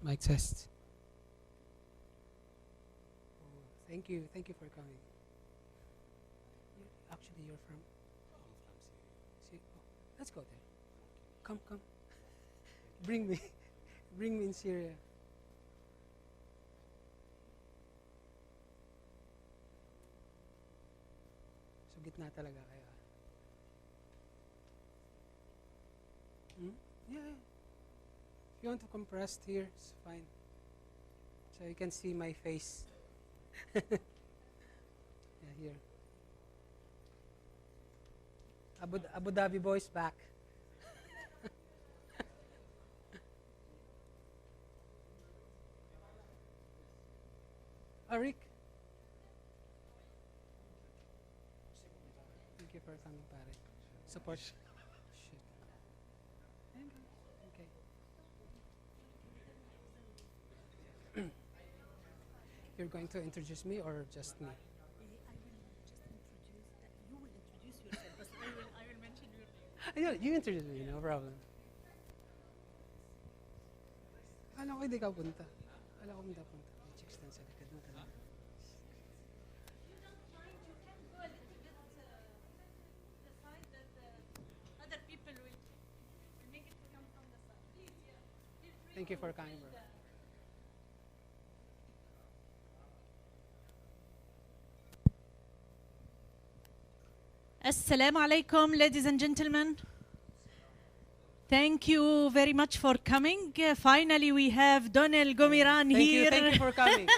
Mic test. Oh, thank you for coming. Actually, you're from. See, oh, let's go there. Come. Bring me, bring me in Syria. So gitna talaga kaya. Yeah. If you want to compress here, it's fine. So you can see my face. Yeah, here. Abu Dhabi boys back. Rick. Thank you for coming, pare. Support. Shit. Okay. You're going to introduce me or just me? I will just introduce. You will introduce yourself, but I will mention your name. You introduce me, no problem. Alam ko hindi ka punta. Alam ko hindi ka punta. May chicks lang sa likod mo talaga. You don't mind, you can go a little bit to the side that other people will make it come from the side. Please, yeah. Feel free Thank you to for coming, fill bro. Assalamu alaikum, ladies and gentlemen. Thank you very much for coming. Finally, we have Donel Gomiran here. Thank you for coming.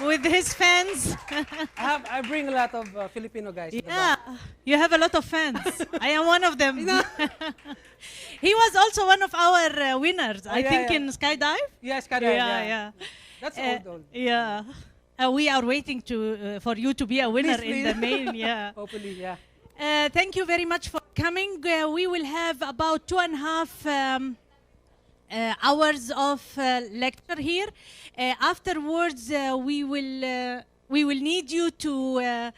with his fans. I bring a lot of Filipino guys. to the Yeah, bar. you have a lot of fans. I am one of them. He was also one of our winners, I yeah, think, yeah. in Skydive. Yes, Karan. Yeah. That's old. Yeah. We are waiting for you to be a winner Please, in the main. Yeah. Hopefully, yeah. Thank you very much for coming. We will have about 2.5 hours of lecture here. Afterwards, we will need you to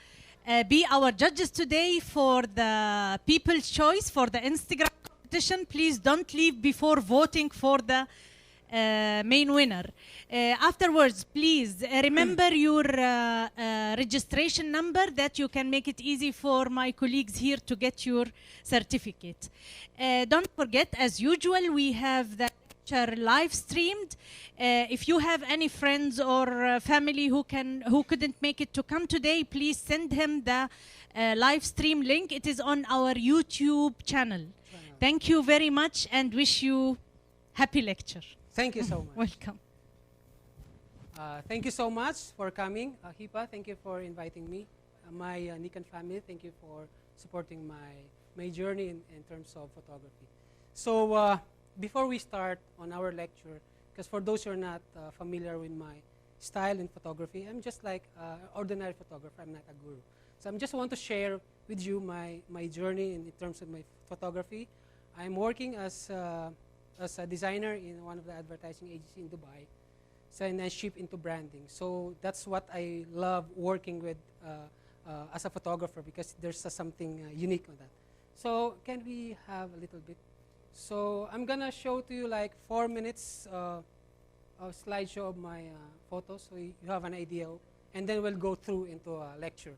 be our judges today for the People's Choice, for the Instagram competition. Please don't leave before voting for the main winner. Afterwards, please remember your registration number, that you can make it easy for my colleagues here to get your certificate. Don't forget, as usual, we have the lecture live streamed. If you have any friends or family who couldn't make it to come today, please send him the live stream link. It is on our YouTube channel. Thank you very much and wish you happy lecture. Thank you so much. Welcome. Thank you so much for coming. Hipa, thank you for inviting me. My Nikon family, thank you for supporting my journey in terms of photography. So before we start on our lecture, because for those who are not familiar with my style in photography, I'm just like an ordinary photographer. I'm not a guru. So I just want to share with you my journey in terms of my photography. I'm working as a designer in one of the advertising agencies in Dubai. So, and I ship into branding. So that's what I love working with as a photographer, because there's something unique on that. So can we have a little bit? So I'm gonna show to you like 4 minutes of slideshow of my photos, so you have an idea, and then we'll go through into a lecture.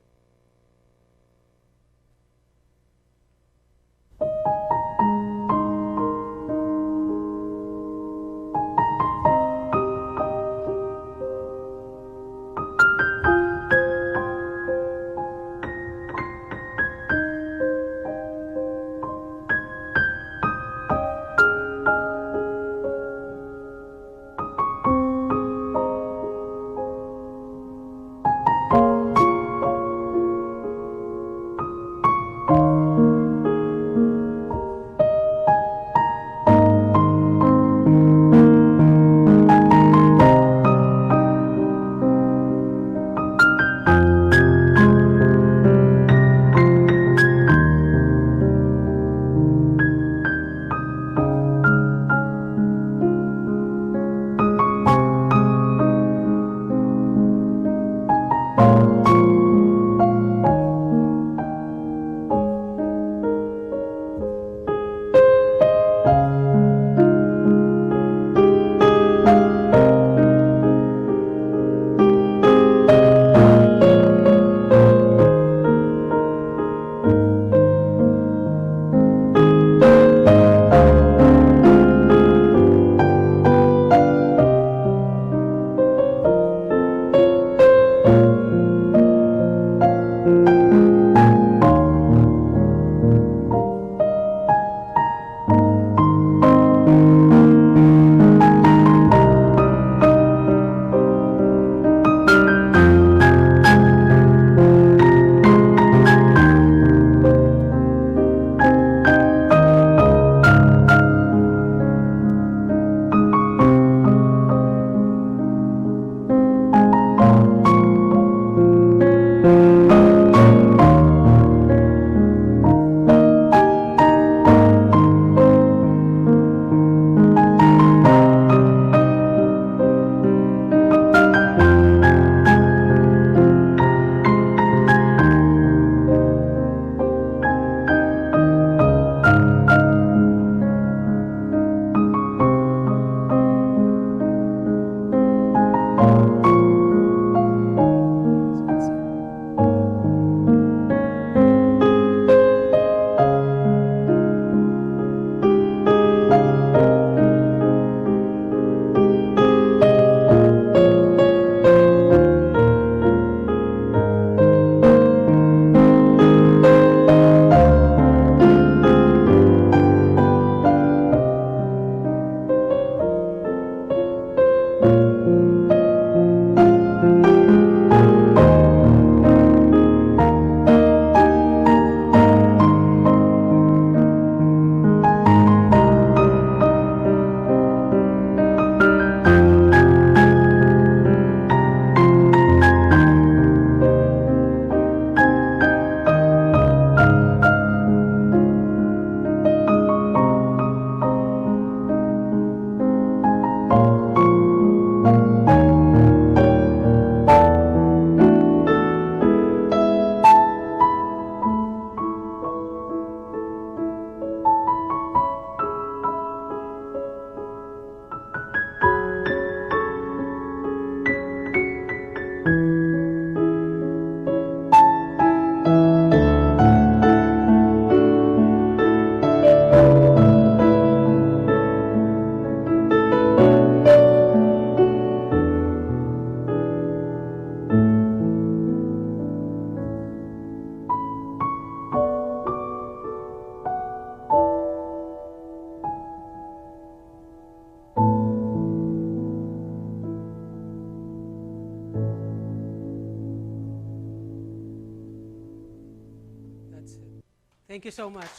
Thank you so much.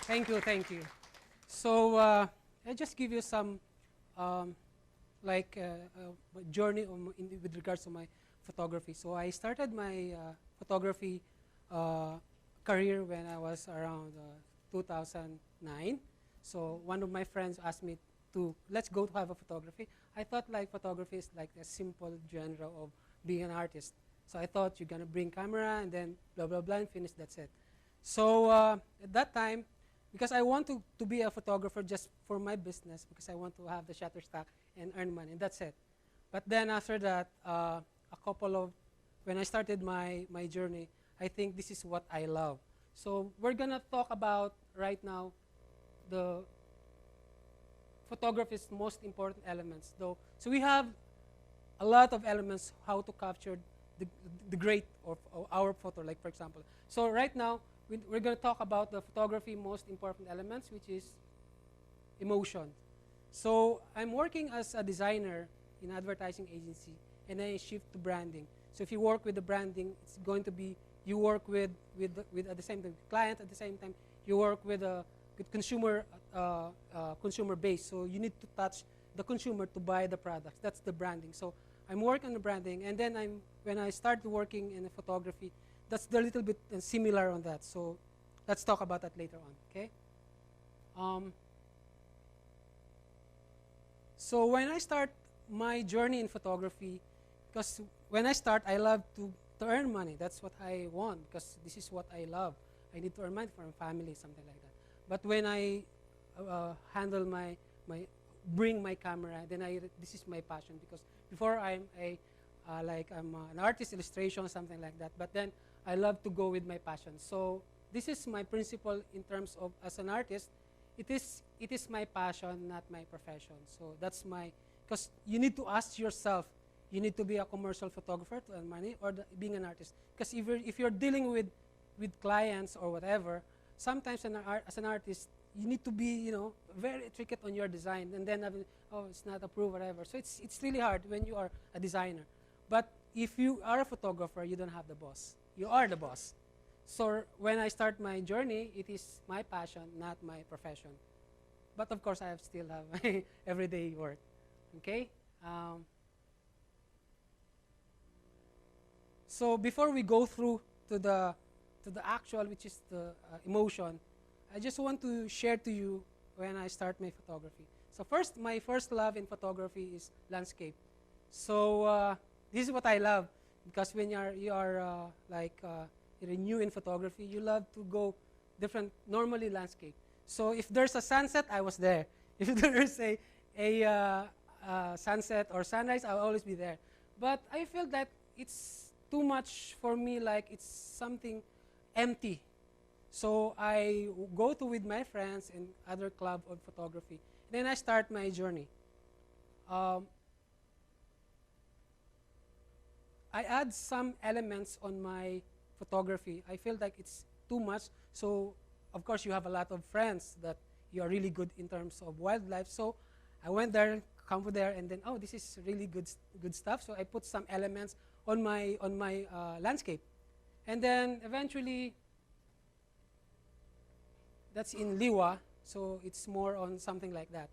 Thank you, thank you. So I'll just give you some journey with regards to my photography. So I started my photography career when I was around 2009. So one of my friends asked me to, let's go to have a photography. I thought like photography is like a simple genre of being an artist. So I thought you're gonna bring camera and then blah, blah, blah, and finish, that's it. So at that time, because I want to be a photographer just for my business, because I want to have the Shutterstock and earn money, and that's it. But then after that, when I started my journey, I think this is what I love. So we're gonna talk about right now the photography's most important elements, though. So we have a lot of elements how to capture the great of our photo, like for example. So right now, we're going to talk about the photography most important elements, which is emotion. So I'm working as a designer in advertising agency, and I shift to branding. So if you work with the branding, it's going to be you work with at the same time client, at the same time you work with consumer base. So you need to touch the consumer to buy the products. That's the branding. So I'm working on the branding, and then when I started working in the photography, that's a little bit similar on that. So let's talk about that later on, okay? So when I start my journey in photography, because when I start, I love to earn money. That's what I want, because this is what I love. I need to earn money for my family, something like that. But when I handle bring my camera, then this is my passion, because before I'm an artist, illustration, something like that. But then I love to go with my passion. So this is my principle in terms of as an artist. It is my passion, not my profession. So that's because you need to ask yourself, you need to be a commercial photographer to earn money, or being an artist. Because if you're dealing with clients or whatever, sometimes as an artist, you need to be very intricate on your design, and then it's not approved, whatever. So it's really hard when you are a designer. But if you are a photographer, you don't have the boss. You are the boss. So when I start my journey, it is my passion, not my profession. But of course, I still have my everyday work. Okay. So before we go through to the actual, which is the emotion, I just want to share to you when I start my photography. So my first love in photography is landscape. So this is what I love, because when you're new in photography, you love to go different, normally landscape. So if there's a sunset, I was there. If there's a sunset or sunrise, I'll always be there. But I feel that it's too much for me, like it's something empty. So I go with my friends in other club of photography. Then I start my journey. I add some elements on my photography. I feel like it's too much. So of course you have a lot of friends that you are really good in terms of wildlife. So I went there, come there, and then this is really good stuff. So I put some elements on my landscape, and then eventually that's in Liwa. So it's more on something like that,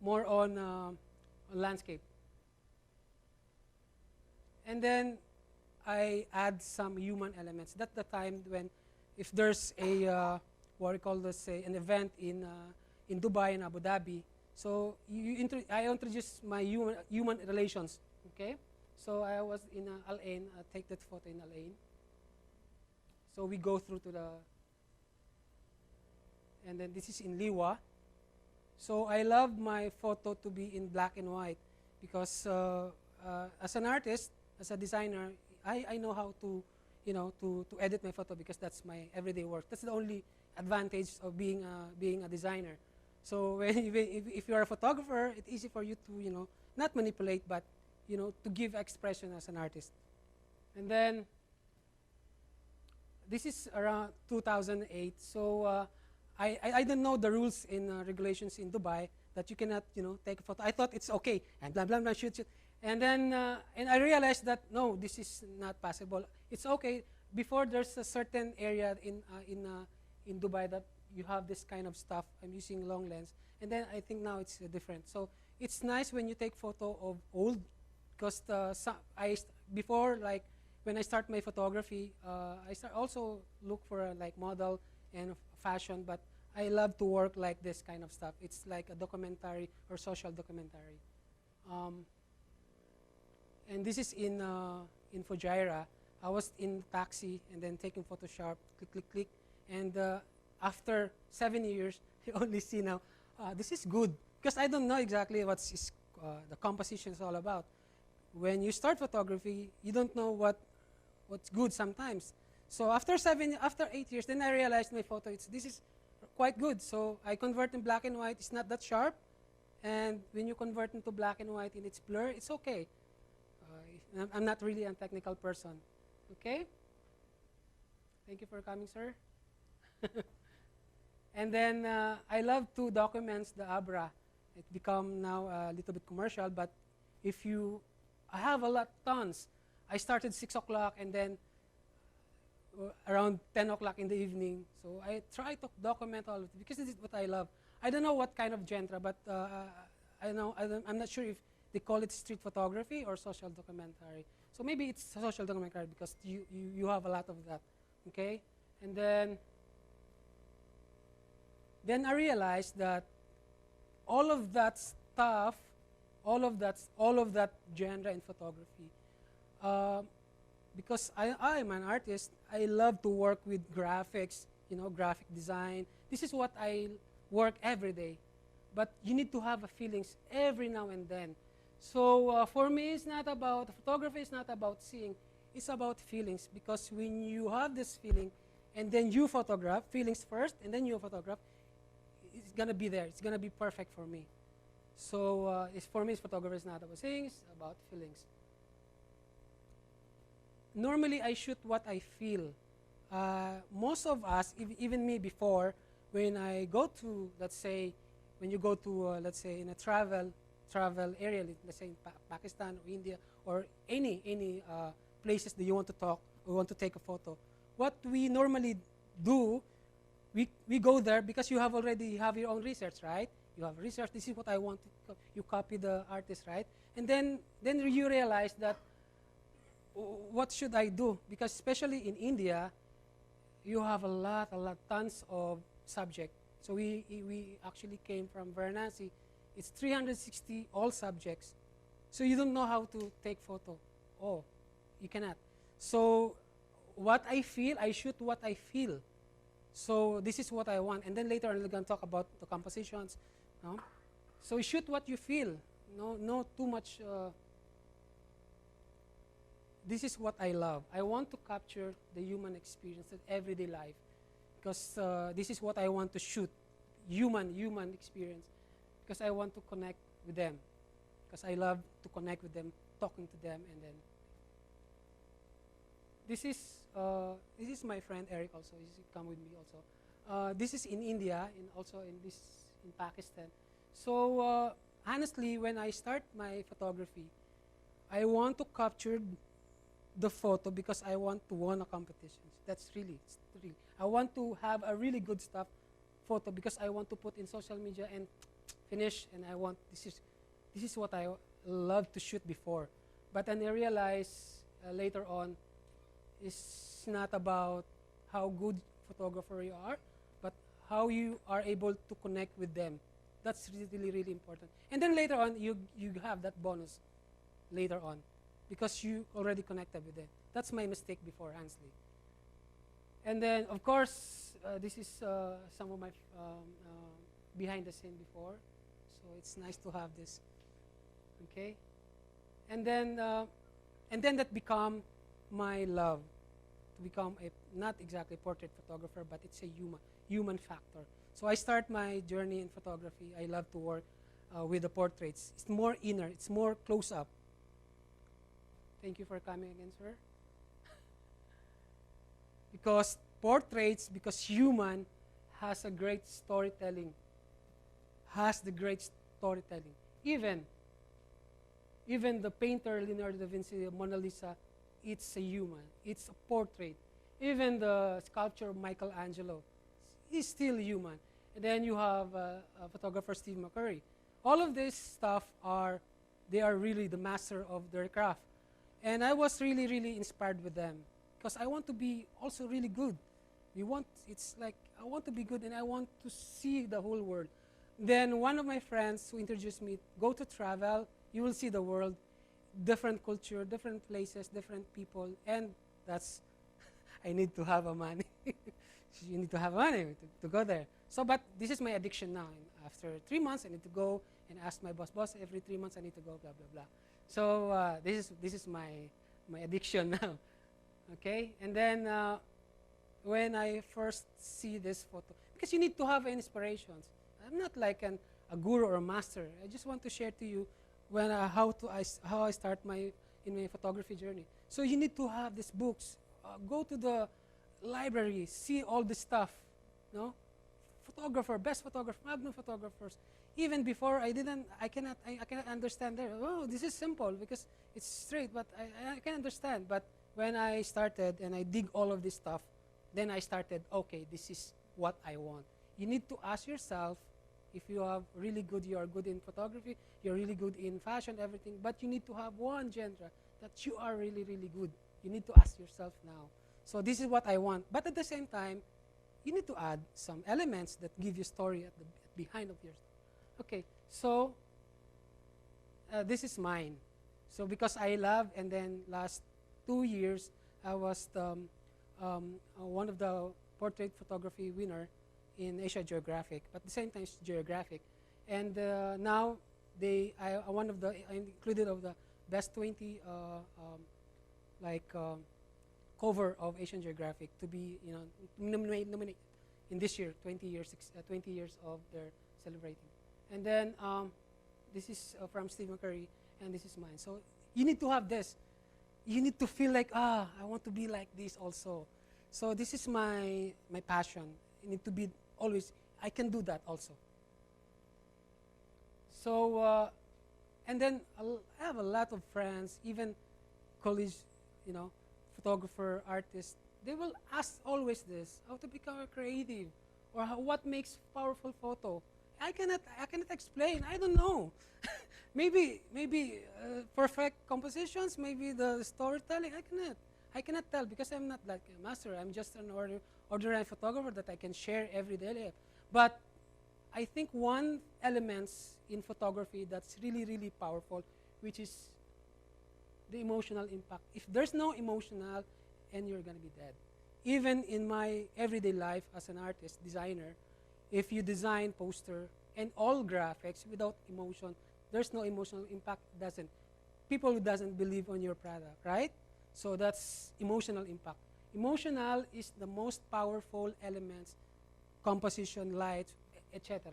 more on landscape. And then I add some human elements. That's the time when, if there's what we call this, an event in Dubai and Abu Dhabi. So I introduce my human relations. Okay, so I was in Al Ain. I take that photo in Al Ain. So we go through to and then this is in Liwa. So I love my photo to be in black and white, because as an artist, as a designer, I know how to, to edit my photo, because that's my everyday work. That's the only advantage of being a designer. So if you are a photographer, it's easy for you to, not manipulate, but, to give expression as an artist. And then this is around 2008. So I don't know the rules in regulations in Dubai that you cannot, take a photo. I thought it's okay, and blah, blah, blah, shoot. And then and I realized that, no, this is not possible. It's okay. before there's a certain area in Dubai that you have this kind of stuff. I'm using long lens, and then I think now it's different. So it's nice when you take photo of old, because before, like when I start my photography, I start also look for a like model and fashion, but I love to work like this kind of stuff. It's like a documentary or social documentary. And this is in Fujairah. I was in taxi and then taking Photoshop, click, click, click. And after 7 years, I only see now, this is good. Because I don't know exactly what's the composition is all about. When you start photography, you don't know what's good sometimes. So after 8 years, then I realized my photo, this is quite good. So I convert in black and white. It's not that sharp. And when you convert into black and white and it's blur, it's okay. I'm not really a technical person. Okay? Thank you for coming, sir. And then I love to document the Abra. It become now a little bit commercial, but I have a lot, tons. I started 6 o'clock and then around 10 o'clock in the evening. So I try to document all of it because this is what I love. I don't know what kind of genre, but I'm not sure if they call it street photography or social documentary. So maybe it's social documentary because you have a lot of that, okay? And then I realized that all of that stuff, all of that genre in photography, because I'm an artist, I love to work with graphics, graphic design. This is what I work every day. But you need to have feelings every now and then. So for me, photography is not about seeing, it's about feelings. Because when you have this feeling, and then you photograph, feelings first, and then you photograph, it's gonna be there. It's gonna be perfect for me. So for me, photography is not about seeing, it's about feelings. Normally, I shoot what I feel. Most of us, even me before, when I go to, let's say, when you go to, let's say, in a travel area, let's say in Pakistan or India or any places that you want to talk or want to take a photo, what we normally do, we go there because you already have your own research, right? You have research. This is what I want. You copy the artist, right? And then you realize that what should I do? Because especially in India, you have a lot, tons of subject. So we actually came from Varanasi. It's 360 all subjects. So you don't know how to take photo. Oh, you cannot. So what I feel, I shoot what I feel. So this is what I want. And then later on, we're going to talk about the compositions. No? So you shoot what you feel. No too much. This is what I love. I want to capture the human experience, the everyday life. Because this is what I want to shoot, human experience. Because I want to connect with them. Because I love to connect with them, talking to them, and then. This is my friend Eric also. He's come with me also. This is in India, also in Pakistan. So honestly, when I start my photography, I want to capture the photo because I want to win a competition. That's really. I want to have a really good stuff photo because I want to put in social media and finish. And I want this is what I loved to shoot before, but then I realized later on, it's not about how good photographer you are, but how you are able to connect with them. That's really important. And then later on, you have that bonus later on because you already connected with them. That's my mistake before, honestly. And then, of course, this is some of my behind the scene before. So it's nice to have this. Okay? And then that become my love, to become not exactly a portrait photographer, but it's a human factor. So I start my journey in photography. I love to work with the portraits. It's more inner. It's more close up. Thank you for coming again, sir. Because human has a great storytelling. Has the great storytelling. Even the painter Leonardo da Vinci, Mona Lisa, it's a human. It's a portrait. Even the sculpture of Michelangelo is still human. And then you have photographer Steve McCurry. All of this stuff they are really the master of their craft. And I was really, really inspired with them because I want to be also really good. It's like I want to be good and I want to see the whole world. Then one of my friends who introduced me, go to travel, you will see the world, different culture, different places, different people, and that's, I need to have a money. You need to have money to go there. So, but this is my addiction now. And after 3 months, I need to go and ask my boss, every 3 months I need to go, blah, blah, blah. So this is my addiction now. Okay? And then when I first see this photo, because you need to have inspirations. I'm not like a guru or a master. I just want to share to you how I start in my photography journey. So you need to have these books. Go to the library, see all this stuff. No, photographer, best photographer, magnum photographers. Even before I cannot understand there. Oh, this is simple because it's straight, but I can understand. But when I started and I dig all of this stuff, then I started. Okay, this is what I want. You need to ask yourself. If you are really good, you are good in photography, you're really good in fashion, everything, but you need to have one genre that you are really, really good. You need to ask yourself now. So this is what I want. But at the same time, you need to add some elements that give you story at the behind of yours. Okay, so this is mine. So because I love, and then last 2 years, I was one of the portrait photography winner in Asia Geographic, but at the same time it's Geographic. And now I'm included of the best 20 cover of Asian Geographic to be nominated in this year, 20 years of their celebrating. And then this is from Steve McCurry, and this is mine. So you need to have this. You need to feel like I want to be like this also. So this is my passion. You need to be always, I can do that also. So, and then I have a lot of friends, even college, photographer, artist. They will ask always this, how to become a creative, or what makes powerful photo. I cannot explain. I don't know. maybe perfect compositions, maybe the storytelling. I cannot tell because I'm not like a master. I'm just an ordinary photographer that I can share every day. But I think one element in photography that's really, really powerful, which is the emotional impact. If there's no emotional, and you're going to be dead. Even in my everyday life as an artist, designer, if you design poster and all graphics without emotion, there's no emotional impact. People who doesn't believe on your product, right? So that's emotional impact. Emotional is the most powerful elements, composition, light, etc.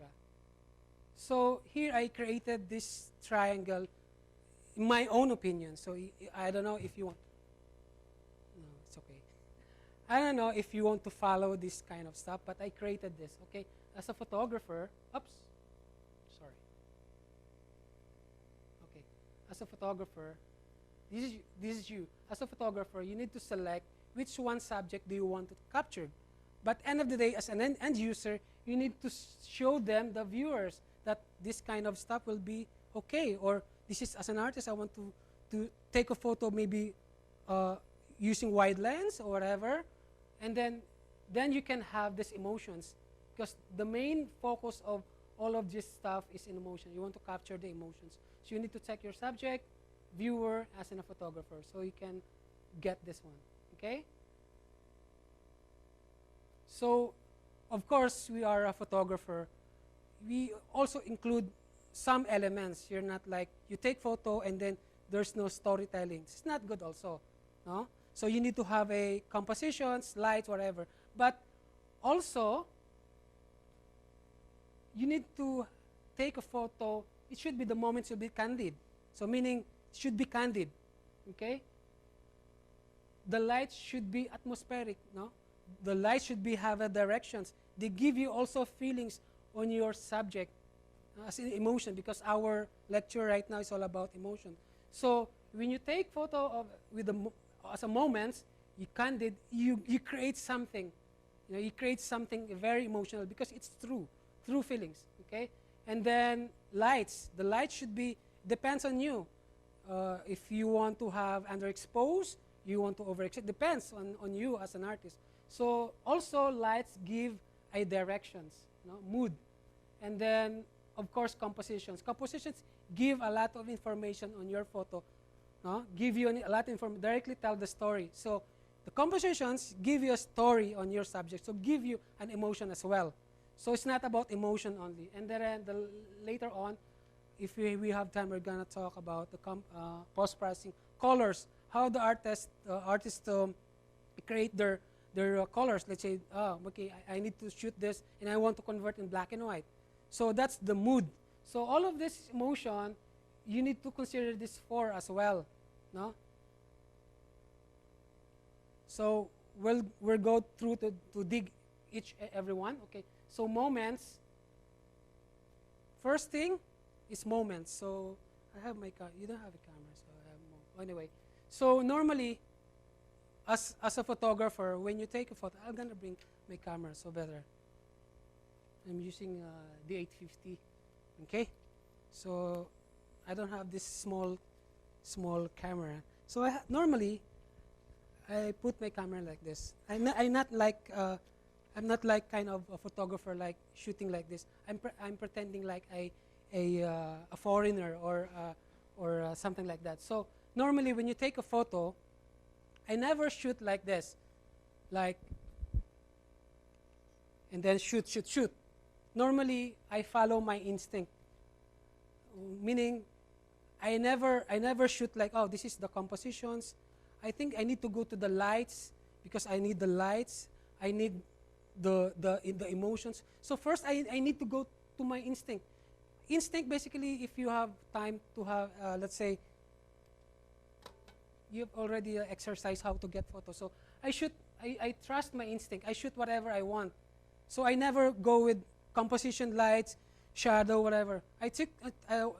So here I created this triangle in my own opinion. So I don't know if you want. No, it's okay. I don't know if you want to follow this kind of stuff, but I created this, okay? As a photographer, sorry. Okay, as a photographer, this is you. As a photographer, you need to select which one subject do you want to capture. But end of the day, as an end user, you need to show them, the viewers, that this kind of stuff will be okay. Or this is, as an artist, I want to take a photo maybe using wide lens or whatever. And then you can have these emotions. Because the main focus of all of this stuff is in emotion. You want to capture the emotions. So you need to check your subject, viewer, as in a photographer. So you can get this one. Okay? So, of course, we are a photographer. We also include some elements. You're not like, you take photo and then there's no storytelling. It's not good also. No? So you need to have a composition, slides, whatever. But also, you need to take a photo. It should be, the moment should be candid. So meaning, it should be candid. Okay? The light should be atmospheric, no? The light should have a directions. They give you also feelings on your subject, as in emotion, because our lecture right now is all about emotion. So when you take photo of as a moments, you candid, you create something. You know, you create something very emotional because it's true feelings, okay? And then lights, the light should be, depends on you. If you want to have underexposed, you want to overexpose, depends on you as an artist. So also lights give a directions, you know, mood. And then, of course, compositions. Compositions give a lot of information on your photo, no? Give you a lot of information, directly tell the story. So the compositions give you a story on your subject, so give you an emotion as well. So it's not about emotion only. And then later on, if we have time, we're going to talk about the post-processing, colors, how the artists create their colors. Let's say, okay, I need to shoot this, and I want to convert in black and white. So that's the mood. So all of this emotion, you need to consider this for as well, no? So we'll go through to dig every one. Okay. So moments. First thing is moments. So I have my you don't have a camera, so I have anyway. So normally, as a photographer, when you take a photo, I'm gonna bring my camera so better. I'm using the 850. Okay. So I don't have this small camera. So normally I put my camera like this. I'm not like kind of a photographer like shooting like this. I'm pretending like a foreigner or something like that. So normally when you take a photo, I never shoot like this, like, and then shoot. Normally I follow my instinct, meaning I never shoot like, oh, this is the compositions. I think I need to go to the lights because I need the lights. I need the emotions. So first I need to go to my instinct. Instinct basically, if you have time to have, let's say, you've already exercised how to get photos. So I trust my instinct. I shoot whatever I want. So I never go with composition, lights, shadow, whatever. I took,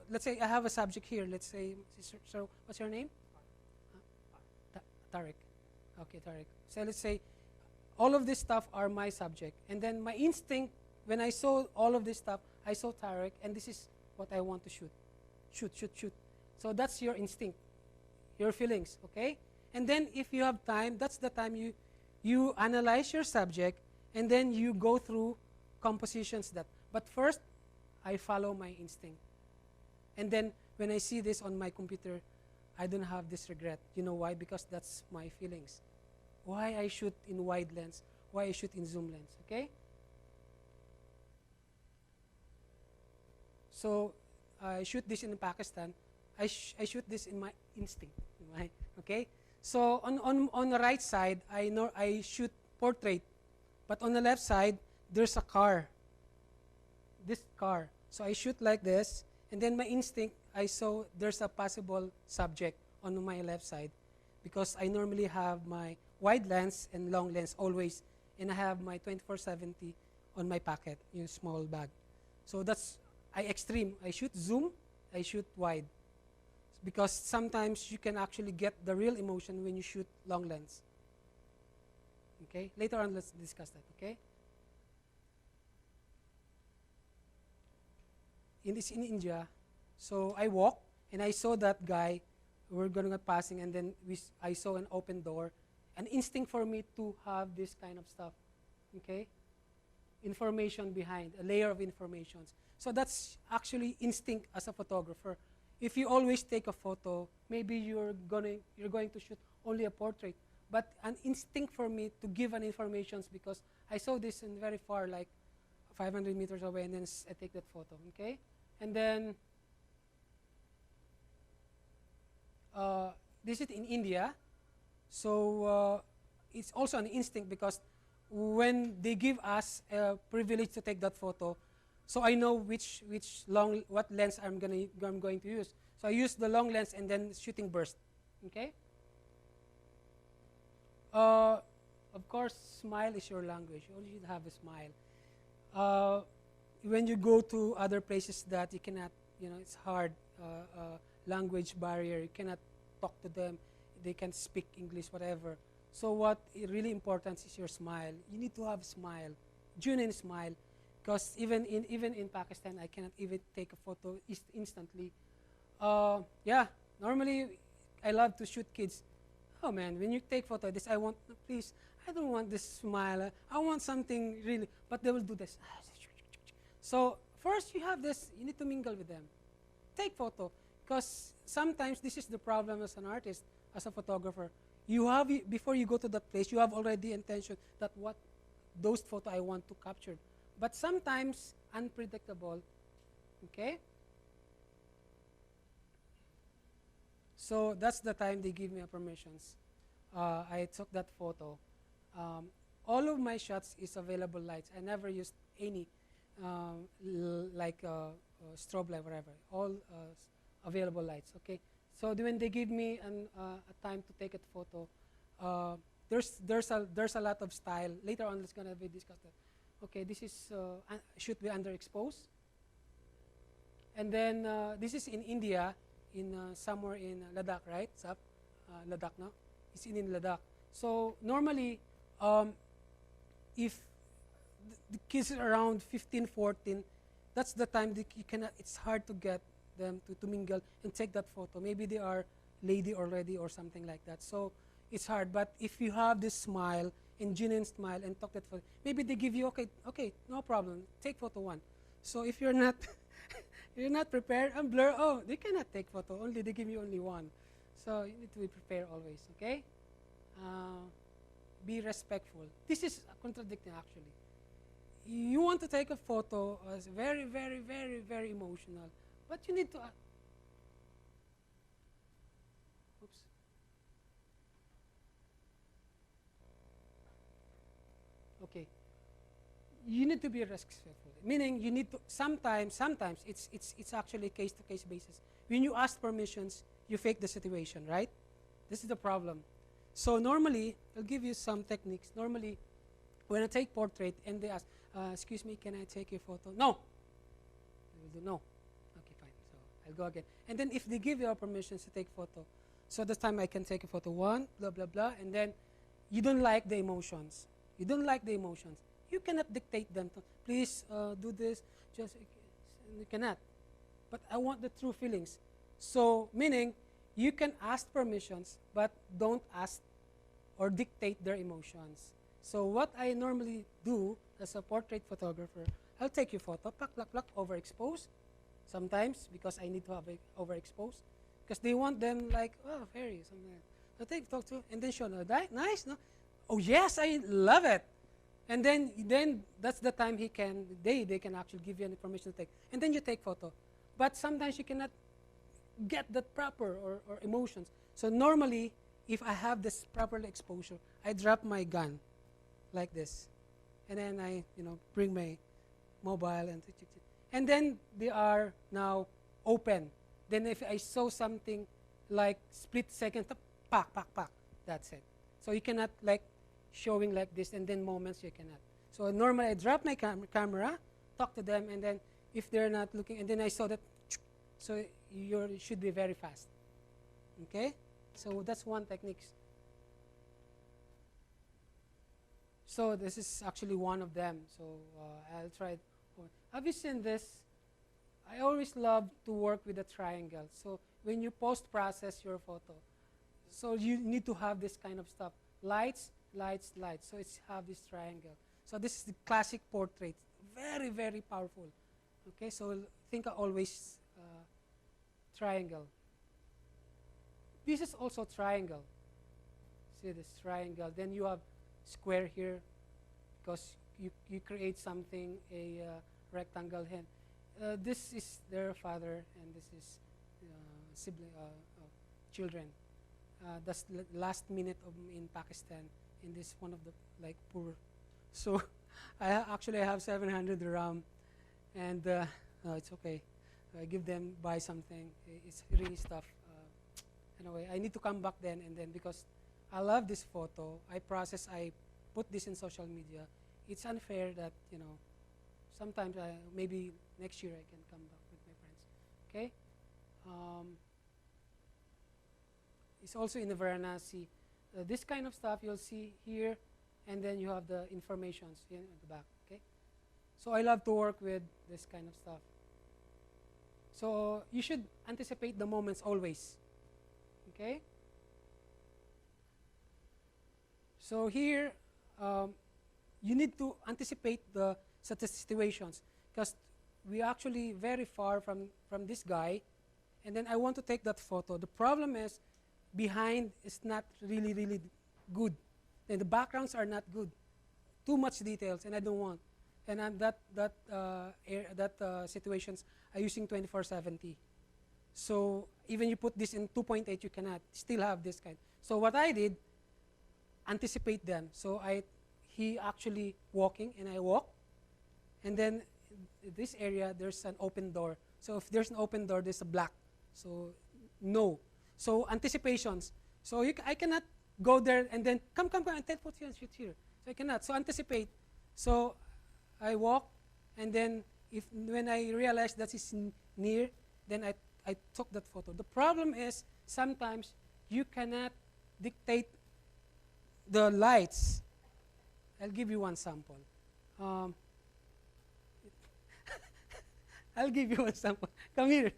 let's say I have a subject here. Let's say, so what's your name? Tarek. Okay, Tarek. So let's say all of this stuff are my subject. And then my instinct, when I saw all of this stuff, I saw Tarek, and this is what I want to shoot. Shoot. So that's your instinct, your feelings, okay? And then if you have time, that's the time you analyze your subject, and then you go through compositions that. But first, I follow my instinct. And then when I see this on my computer, I don't have this regret. You know why? Because that's my feelings. Why I shoot in wide lens, why I shoot in zoom lens, okay? So I shoot this in Pakistan. I shoot this in my instinct, right? Okay? So on the right side, I shoot portrait. But on the left side, there's a car. This car. So I shoot like this, and then my instinct, I saw there's a possible subject on my left side because I normally have my wide lens and long lens always, and I have my 24-70 on my pocket, in a small bag. So that's, I extreme. I shoot zoom, I shoot wide. Because sometimes you can actually get the real emotion when you shoot long lens. Okay? Later on, let's discuss that, okay? In India, so I walked, and I saw that guy. We're going to be passing, and then I saw an open door. An instinct for me to have this kind of stuff, okay? Information behind, a layer of informations. So that's actually instinct as a photographer. If you always take a photo, maybe you're going to shoot only a portrait. But an instinct for me to give an information because I saw this in very far, like 500 meters away, and then I take that photo, okay? And then this is in India. So it's also an instinct because when they give us a privilege to take that photo, so I know what lens I'm going to use. So I use the long lens and then shooting burst, okay? Of course, smile is your language. You only should have a smile. When you go to other places that you cannot, it's hard, language barrier, you cannot talk to them, they can't speak English, whatever. So what really important is your smile. You need to have smile, genuine smile, because even in Pakistan, I cannot even take a photo instantly. Yeah, normally I love to shoot kids. Oh man, when you take photo, this I want, please, I don't want this smile. I want something really, but they will do this. So first you have this, you need to mingle with them. Take photo, because sometimes this is the problem as an artist, as a photographer. You have, before you go to that place, you have already intention that what those photo I want to capture. But sometimes unpredictable, okay? So that's the time they give me a permissions. I took that photo. All of my shots is available lights. I never used any like strobe light, whatever. All available lights. Okay. So when they give me a time to take a photo, there's a lot of style. Later on, it's gonna be discussed. Okay, this is should be underexposed, and then this is in India, in somewhere in Ladakh, right? Sap, Ladakh, no? It's in Ladakh. So normally, if the kids are around 15, 14, that's the time that you cannot. It's hard to get them to mingle and take that photo. Maybe they are lady already or something like that. So it's hard. But if you have this smile and genuine smile and talk that photo, maybe they give you okay, no problem. Take photo one. So if you're not you're not prepared and blur, oh, they cannot take photo. Only they give you only one. So you need to be prepared always. Okay. Be respectful. This is contradicting actually. You want to take a photo as very, very, very, very emotional, but you need to. Oops. Okay. You need to be respectful. Meaning, you need to. Sometimes it's actually case-to-case basis. When you ask permissions, you fake the situation, right? This is the problem. So normally, I'll give you some techniques. Normally, when I take portrait and they ask, excuse me, can I take your photo? No. I will do no. Okay, fine. So I'll go again. And then if they give you permissions to take photo, so this time I can take a photo one, blah, blah, blah, and then you don't like the emotions. You don't like the emotions. You cannot dictate them to, please do this, just, you cannot. But I want the true feelings. So meaning, you can ask permissions, but don't ask or dictate their emotions. So what I normally do as a portrait photographer, I'll take your photo, pluck, pluck, pluck, overexpose. Sometimes, because I need to have it overexposed. Because they want them like, oh, fairy, something like that. So talk to, and then show, no, nice, no? Oh, yes, I love it. And then that's the time they can actually give you any permission to take. And then you take photo. But sometimes you cannot get that proper or emotions. So normally, if I have this proper exposure, I drop my gun like this. And then I, bring my mobile and then they are now open. Then if I saw something like split second, pack, that's it. So you cannot like showing like this and then moments you cannot. So normally I drop my camera, talk to them, and then if they're not looking, and then I saw that, so you should be very fast. Okay? So that's one technique. So this is actually one of them. So I'll try it. Have you seen this? I always love to work with a triangle. So when you post-process your photo, so you need to have this kind of stuff. Lights, lights, lights. So it's have this triangle. So this is the classic portrait. Very, very powerful. Okay, so think always triangle. This is also triangle. See this triangle. Then you have square here because you create something, a rectangle here. This is their father and this is sibling, children. That's last minute in Pakistan in this one of the like poor. So I actually have 700 dirham and no, it's okay. I give them, buy something. It's really stuff. Anyway, I need to come back then and then because I love this photo. I put this in social media. It's unfair that, sometimes maybe next year I can come back with my friends. Okay? It's also in the Varanasi. this kind of stuff you'll see here, and then you have the informations here at the back. Okay, so I love to work with this kind of stuff. So you should anticipate the moments always. Okay. So here, you need to anticipate the situations, because we are actually very far from this guy, and then I want to take that photo. The problem is behind is not really good, and the backgrounds are not good, too much details, and I don't want. And situations are using 2470. So even you put this in 2.8, you cannot still have this kind. So what I did, anticipate them. So he actually walking, and I walk, and then in this area there's an open door. So if there's an open door, there's a black. So no. So anticipations. So I cannot go there and then come and take photo and shoot here. So I cannot. So anticipate. So I walk, and then when I realize that it's near, then I took that photo. The problem is sometimes you cannot dictate the lights. I'll give you one sample. I'll give you one sample. Come here.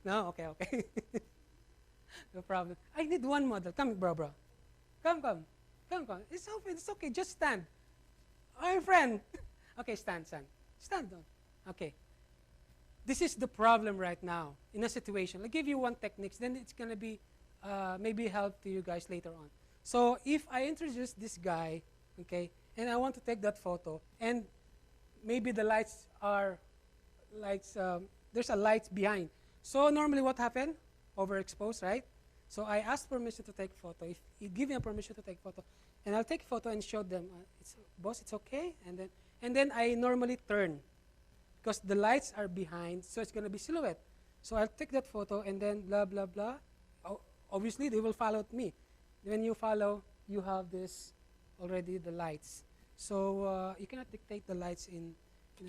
No, okay. No problem. I need one model. Come, bro. Come. It's okay. Just stand. My friend. Okay, stand. Stand down. Okay. This is the problem right now in a situation. I'll give you one technique, then it's going to be maybe help to you guys later on. So if I introduce this guy, okay, and I want to take that photo, and maybe the lights are there's a light behind. So normally what happened? Overexposed, right? So I asked permission to take photo. If you give me a permission to take photo, and I'll take photo and show them, boss, it's okay. And then I normally turn, because the lights are behind, so it's going to be silhouette. So I'll take that photo, and then blah, blah, blah. Obviously, they will follow me. When you follow, you have this already, the lights. So you cannot dictate the lights in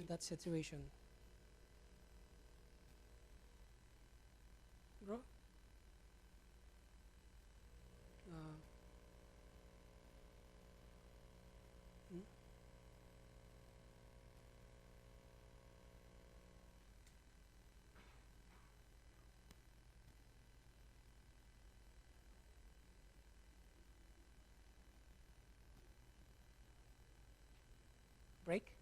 that situation. Bro? Break?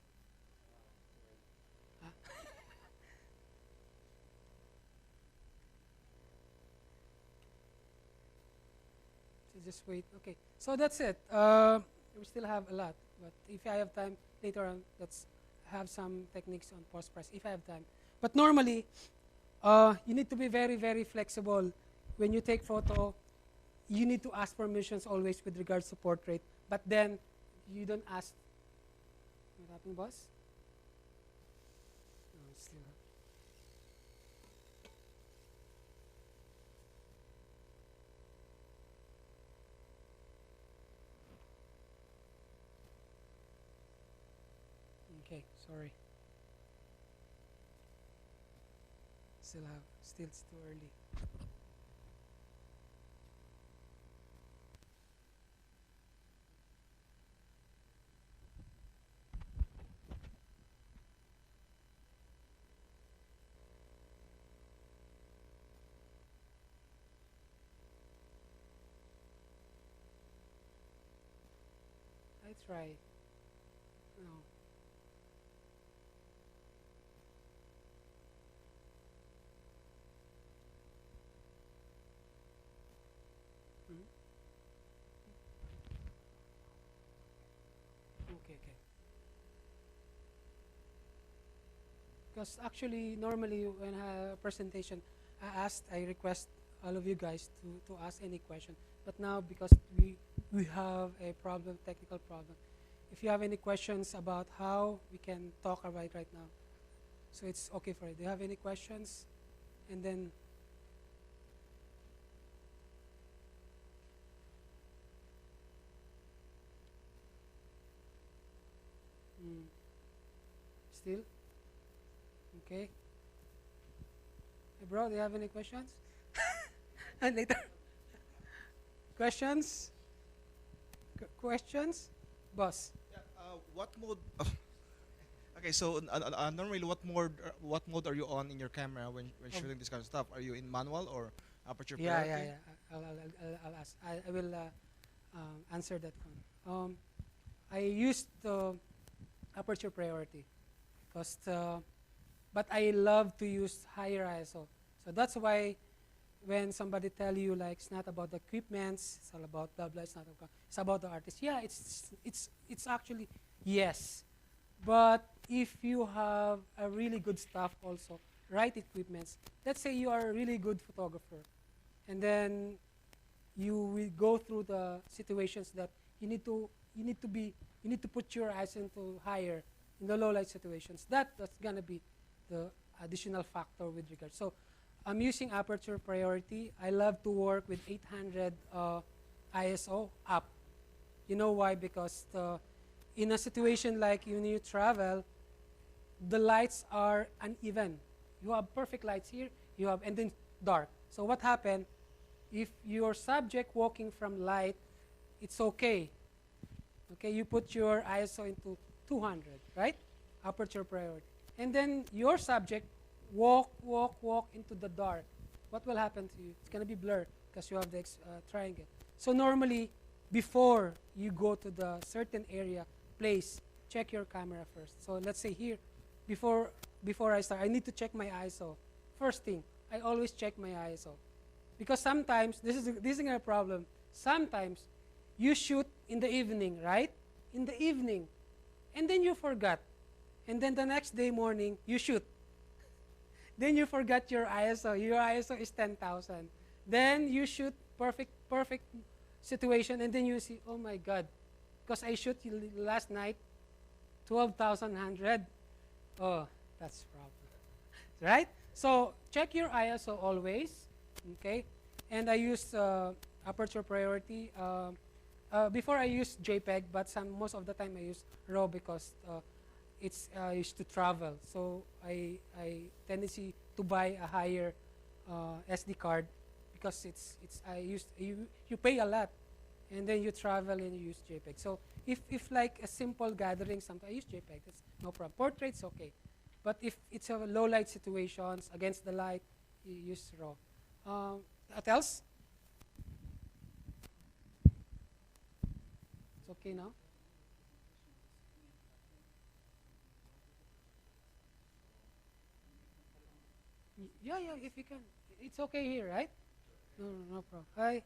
So just wait. Okay. So that's it. We still have a lot, but if I have time later on, let's have some techniques on post-press if I have time. But normally, you need to be very flexible. When you take photo, you need to ask permissions always with regards to portrait, but then you don't ask. What happened, boss? No, still. Okay, sorry. Still it's too early. I try. No. Okay. Because actually, normally when I have a presentation, I request all of you guys to ask any question. But now, because we have a problem, technical problem, if you have any questions about how we can talk about it right now, so it's okay for it. Do you have any questions? And then, still? Okay. Hey bro, do you have any questions? And later. Questions? questions? Boss. Yeah, what mode? Okay, so normally, what mode are you on in your camera when Oh, shooting this kind of stuff? Are you in manual or aperture yeah, yeah, priority? yeah. I'll ask. I will answer that one. I used the aperture priority because, but I love to use higher ISO. So that's why when somebody tell you like it's not about the equipments, it's all about blah blah. It's about the artist. Yeah, it's actually yes, but if you have a really good staff also, right equipments. Let's say you are a really good photographer, and then you will go through the situations that you need to you need to be you need to put your eyes into higher in the low light situations. That's gonna be the additional factor with regard. So I'm using aperture priority. I love to work with 800 ISO up. You know why? Because in a situation like when you travel, the lights are uneven. You have perfect lights here, you have, and then dark. So what happened? If your subject walking from light, it's okay. Okay, you put your ISO into 200, right? Aperture priority. And then your subject walk into the dark. What will happen to you? It's going to be blurred because you have the triangle. So normally, before you go to the certain area, place, check your camera first. So let's say here, before I start, I need to check my ISO. First thing, I always check my ISO. Because sometimes, this is a problem, sometimes you shoot in the evening, right? In the evening. And then you forgot. And then the next day morning, you shoot. Then you forgot your ISO. Your ISO is 10,000. Then you shoot perfect situation, and then you see, oh my God, because I shoot last night 12,100. Oh, that's problem, right? So check your ISO always, okay? And I use aperture priority. Before I use JPEG, but most of the time I use RAW because it's used to travel. So I tendency to buy a higher SD card because you pay a lot, and then you travel and you use JPEG. So if like a simple gathering, sometimes I use JPEG. That's no problem. Portraits okay, but if it's a low light situations against the light, you use RAW. What else? It's okay now. Yeah, yeah. If you can, it's okay here, right? No problem. Hi.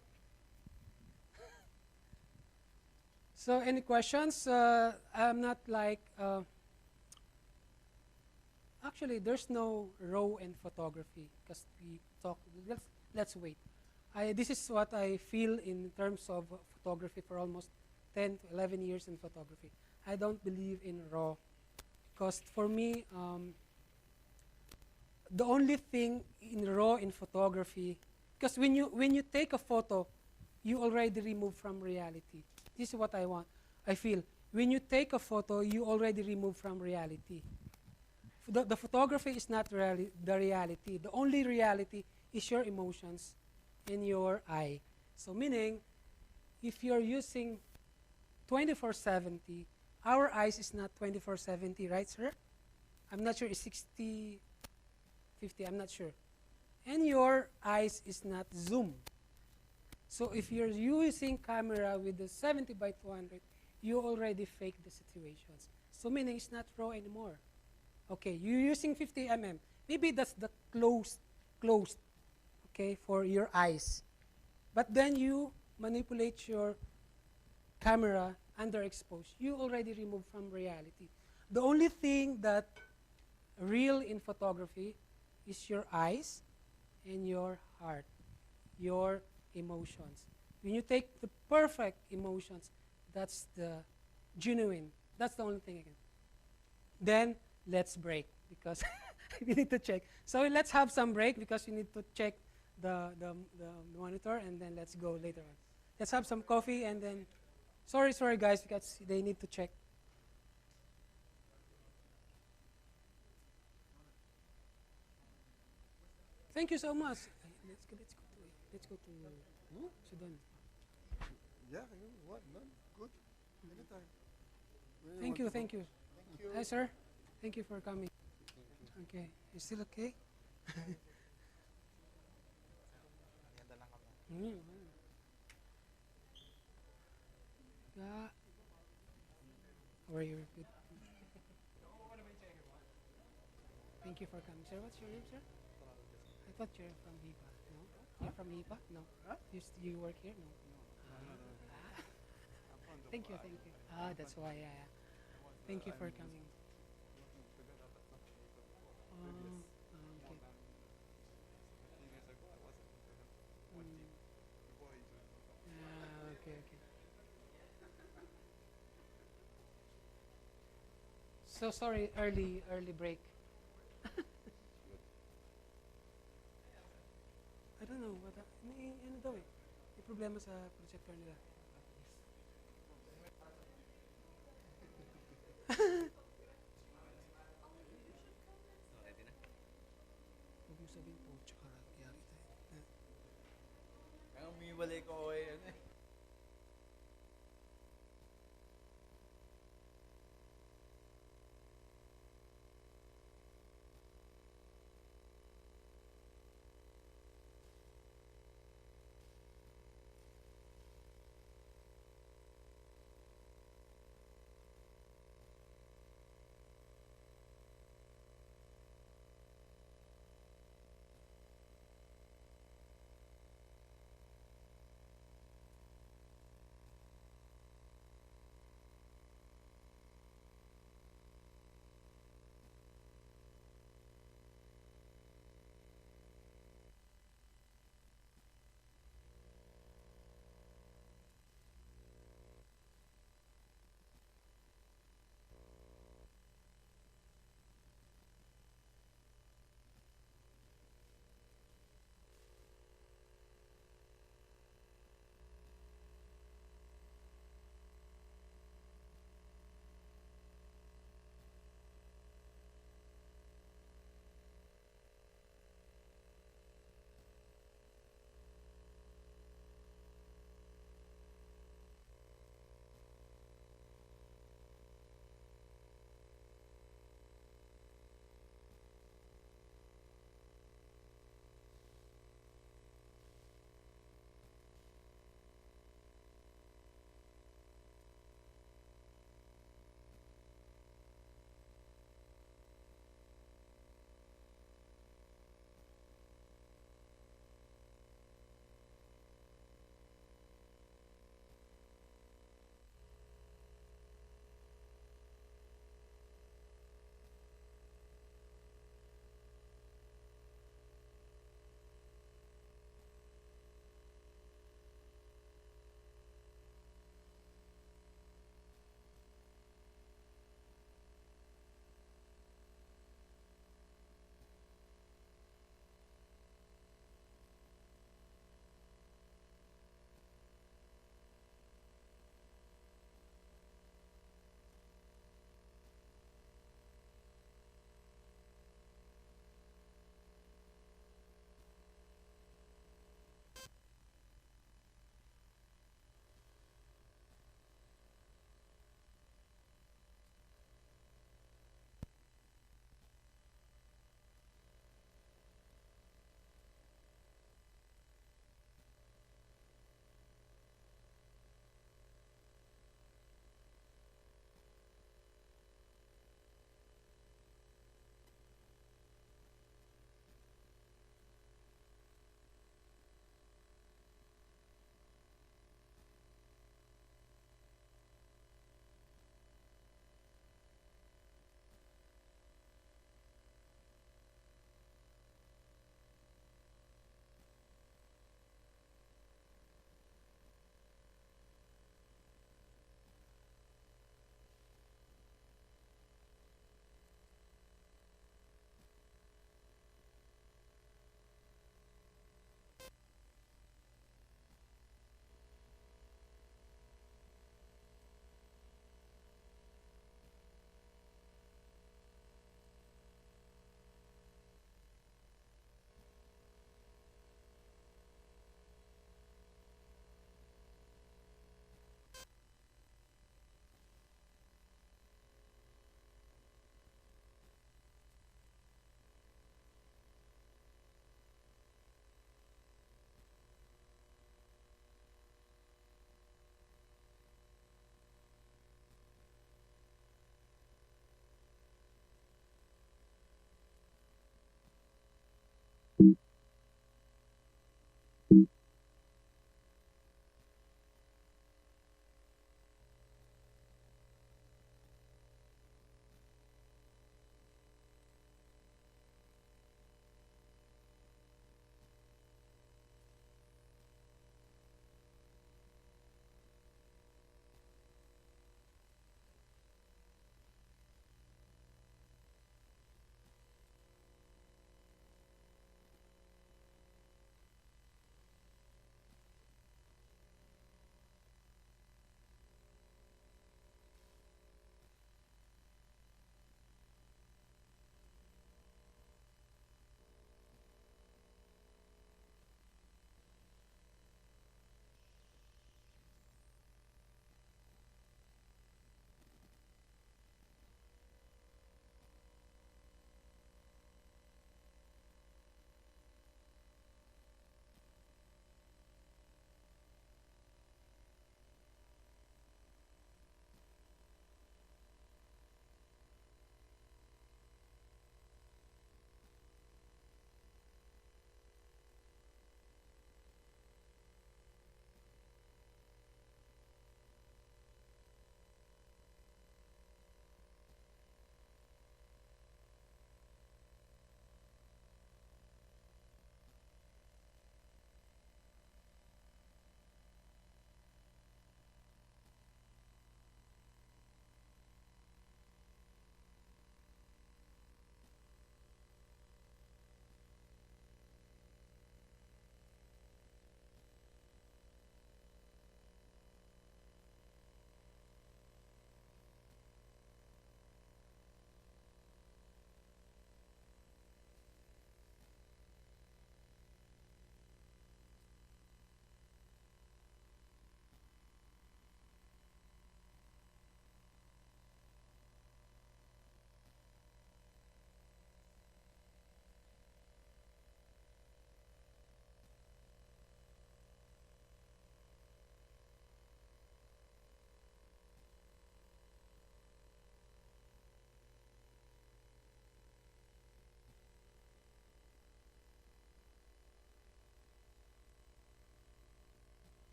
So, any questions? I'm not like. Actually, there's no RAW in photography because we talk. Let's wait. This is what I feel in terms of photography for almost 10 to 11 years in photography. I don't believe in RAW because for me, the only thing in RAW in photography, because when you take a photo, you already remove from reality. This is what I feel. When you take a photo, you already remove from reality. The photography is not the reality. The only reality is your emotions in your eye. So meaning, if you're using 2470, our eyes is not 2470, right, sir? I'm not sure, it's 60, 50, I'm not sure. And your eyes is not zoom. So if you're using camera with the 70 by 200, you already fake the situations. So meaning it's not RAW anymore. Okay, you're using 50 mm. Maybe that's the closed, okay, for your eyes. But then you manipulate your camera underexposed. You already remove from reality. The only thing that real in photography is your eyes and your heart, your emotions. When you take the perfect emotions, that's the genuine. That's the only thing again. Then let's break because we need to check. So let's have some break because we need to check the monitor, and then let's go later on. Let's have some coffee and then, sorry guys, because they need to check. Thank you so much. Let's go to Sudan. Yeah, What? None? Good. Anytime. Where Thank want you, to go? thank you. Thank you. Hi, sir. Thank you for coming. Okay. You still okay? Mm, wow. Yeah. How are you? Good. Thank you for coming, sir. What's your name, sir? I thought you're from HIPA. No? You're from HIPA? No. You work here? No. Ah. Thank you, thank you. Ah, that's why. Yeah, yeah. Thank you for coming. Oh, okay. Mm. Ah, okay, okay. So sorry, early break. I don't know what ano daw eh. May problema sa projector nila. Huwag mo sabihin po, tsaka yari tayo. Kaya umiwalay ko eh.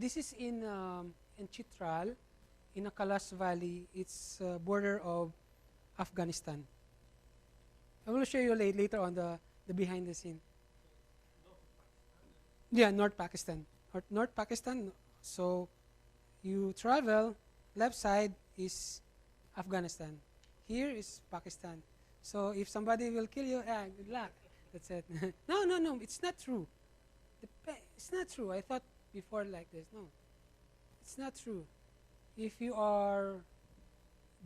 this is in Chitral, in a Kalas Valley. It's border of Afghanistan. I will show you later on the behind the scene. Yeah, North Pakistan. North Pakistan. So you travel, left side is Afghanistan. Here is Pakistan. So if somebody will kill you, good luck. That's it. No, it's not true. It's not true. I thought before like this. No, it's not true. If you are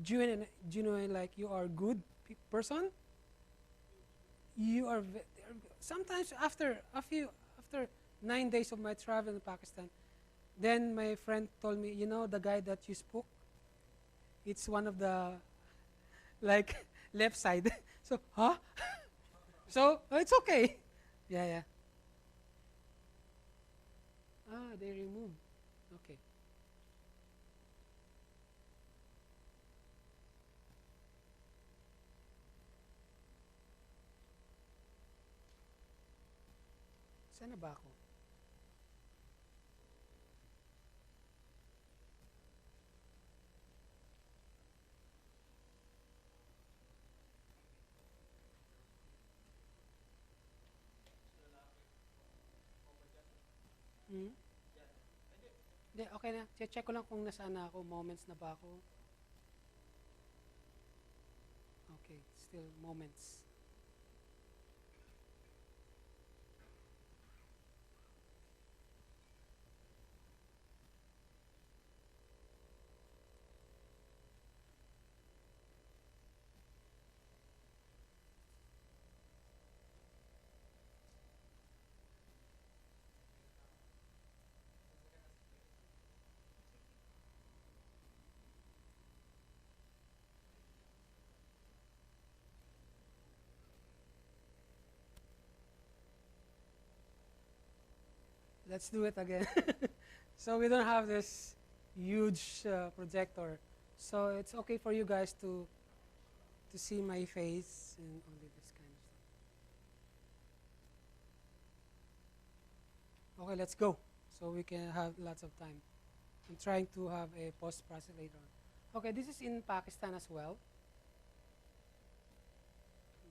genuine, like you are good person, you are sometimes after 9 days of my travel in Pakistan, then my friend told me, you know, the guy that you spoke, it's one of the like left side. So huh? So it's okay. Yeah. Ah, they removed. Okay. Saan na ba ako? Hmm? Hindi, okay na. Check ko lang kung nasaan na ako. Moments na ba ako? Okay, still moments. Let's do it again. So we don't have this huge projector. So it's okay for you guys to see my face and only this kind of stuff. Okay, let's go. So we can have lots of time. I'm trying to have a post-process later on. Okay, this is in Pakistan as well.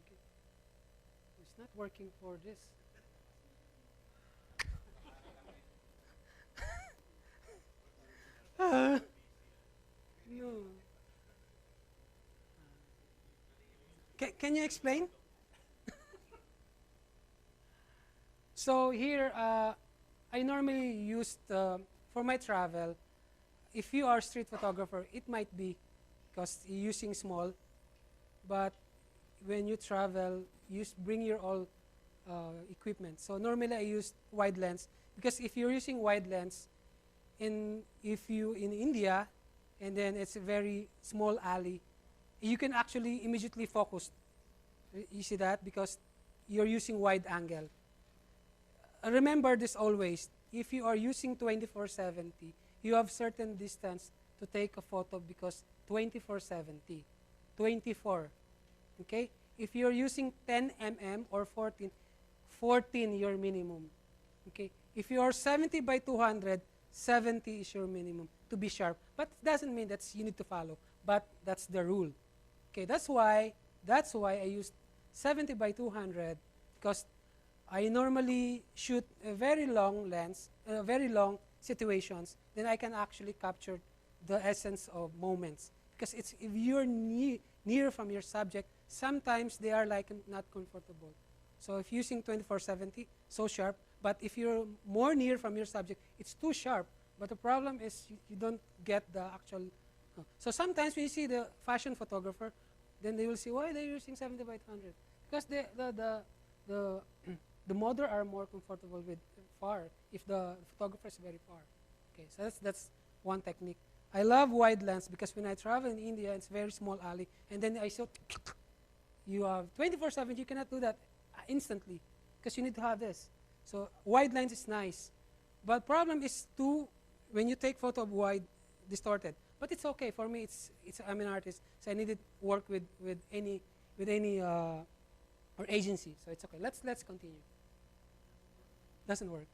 Okay. It's not working for this. No. Can you explain? So here, I normally use for my travel. If you are street photographer, it might be because you're using small. But when you travel, you bring your all equipment. So normally I use wide lens because if you're using wide lens, if you in India, and then it's a very small alley, you can actually immediately focus. You see that? Because you're using wide angle. Remember this always. If you are using 2470, you have certain distance to take a photo because 2470, 24. Okay? If you're using 10 mm or 14, 14 your minimum. Okay? If you are 70 by 200, 70 is your minimum to be sharp. But it doesn't mean that you need to follow. But that's the rule. Okay, that's why I used 70 by 200 because I normally shoot a very long lens, very long situations. Then I can actually capture the essence of moments. Because it's if you're near from your subject, sometimes they are like not comfortable. So if using 2470, so sharp. But if you're more near from your subject, it's too sharp. But the problem is you don't get the actual. So sometimes when you see the fashion photographer, then they will say, why are they using 70 by 200? Because the model are more comfortable with far if the photographer is very far. Okay, so that's one technique. I love wide lens because when I travel in India, it's very small alley, and then I saw you have 24/7. You cannot do that instantly because you need to have this. So wide lens is nice, but problem is when you take photo of wide, distorted. But it's okay for me. I'm an artist, so I needed work with any or agency. So it's okay. Let's continue. Doesn't work.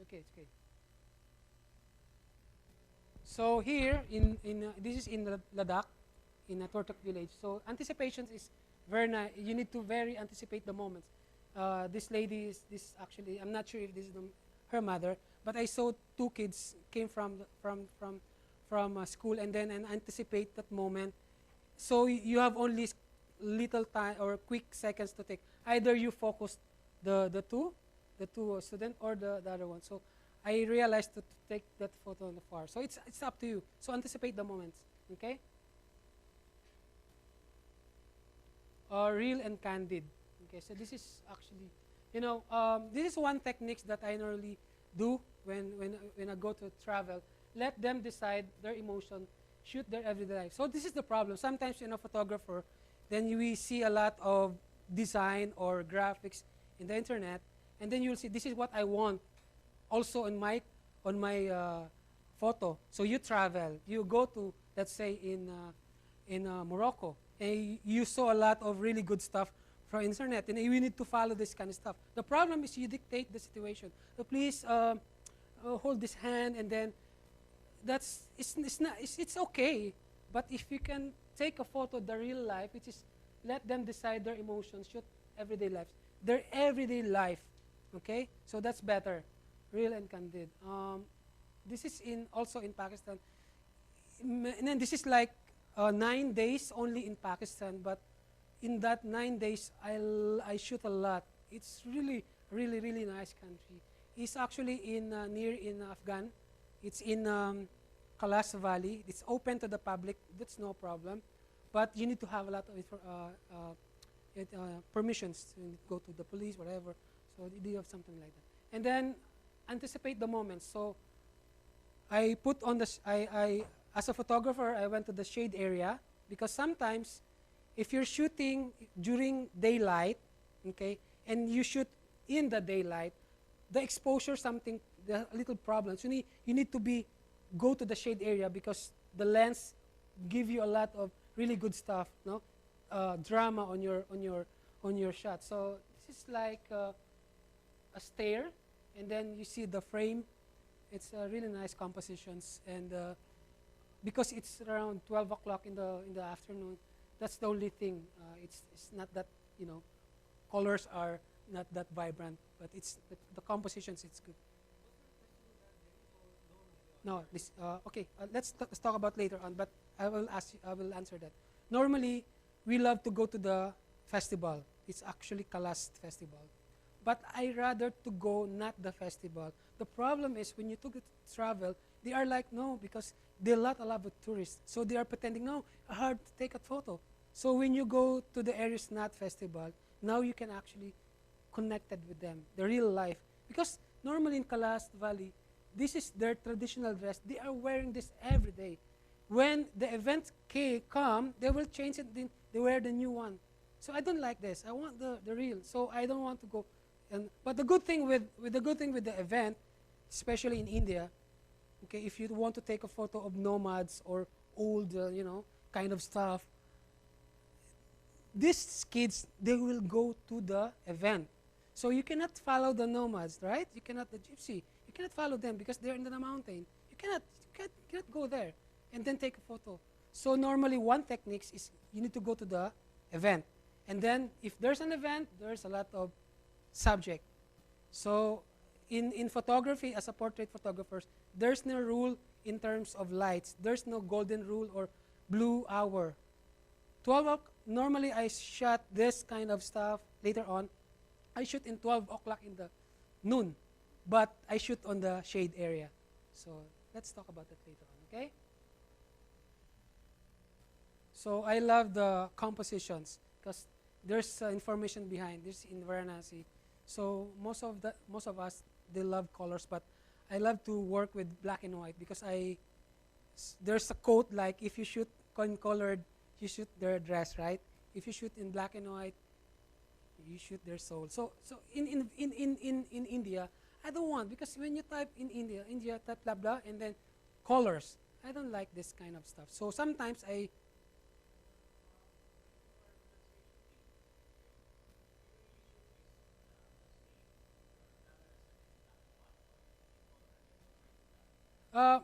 Okay, it's okay. So here in this is in Ladakh, in a Tortuk village. So anticipation is very nice. You need to very anticipate the moments. This lady is this actually. I'm not sure if this is her mother, but I saw two kids came from school and then and anticipate that moment. So you have only little time or quick seconds to take. Either you focus the two student or the other one. So I realized to take that photo on the far. So it's up to you. So anticipate the moments. Okay. Real and candid. Okay. So this is actually, this is one technique that I normally do when I go to travel. Let them decide their emotion, shoot their everyday life. So this is the problem. Sometimes in a photographer, then we see a lot of design or graphics in the internet, and then you'll see this is what I want. Also on my photo. So you travel, you go to, let's say in Morocco, and you saw a lot of really good stuff from internet, and you need to follow this kind of stuff. The problem is you dictate the situation. So please hold this hand, and then it's okay. But if you can take a photo of the real life, which is let them decide their emotions, shoot their everyday life. Okay, so that's better. Real and candid. This is also in Pakistan. And then this is like 9 days only in Pakistan, but in that 9 days, I shoot a lot. It's really, really, really nice country. It's actually near in Afghan. It's in Kalas Valley. It's open to the public. That's no problem, but you need to have a lot of permissions to go to the police, whatever. So you have something like that, and then anticipate the moments. So I put on I as a photographer, I went to the shade area because sometimes if you're shooting during daylight, okay, and you shoot in the daylight, the exposure there are little problems. You need to go to the shade area because the lens give you a lot of really good stuff, drama on your shot. So this is like a stair, and then you see the frame. It's really nice compositions, and because it's around 12 o'clock in the afternoon, that's the only thing. It's not that colors are not that vibrant, but it's the compositions. It's good. No, this okay. Let's talk about later on. But I will answer that. Normally, we love to go to the festival. It's actually Kalas festival. But I rather to go not the festival. The problem is when you took it travel, they are like no because they lot a lot of tourists. So they are pretending no, hard to take a photo. So when you go to the areas not festival, now you can actually connected with them, the real life. Because normally in Kalas Valley, this is their traditional dress. They are wearing this every day. When the event come, they will change it. They wear the new one. So I don't like this. I want the real. So I don't want to go. But the good thing with the event, especially in India, okay, if you want to take a photo of nomads or old, kind of stuff, these kids they will go to the event. So you cannot follow the nomads, right? You cannot the gypsy. You cannot follow them because they're in the mountain. You cannot go there and then take a photo. So normally one technique is you need to go to the event. And then if there's an event, there's a lot of subject. So in photography, as a portrait photographers, there's no rule in terms of lights. There's no golden rule or blue hour. 12 o'clock, normally I shot this kind of stuff later on. I shoot in 12 o'clock in the noon, but I shoot on the shade area. So let's talk about that later on, okay? So I love the compositions because there's there's behind. There's in Varanasi. So most of us they love colors, but I love to work with black and white because there's a quote like if you shoot in colored, you shoot their dress, right? If you shoot in black and white, you shoot their soul. So in India, I don't want because when you type in India type blah blah and then colors. I don't like this kind of stuff. So sometimes I Uh,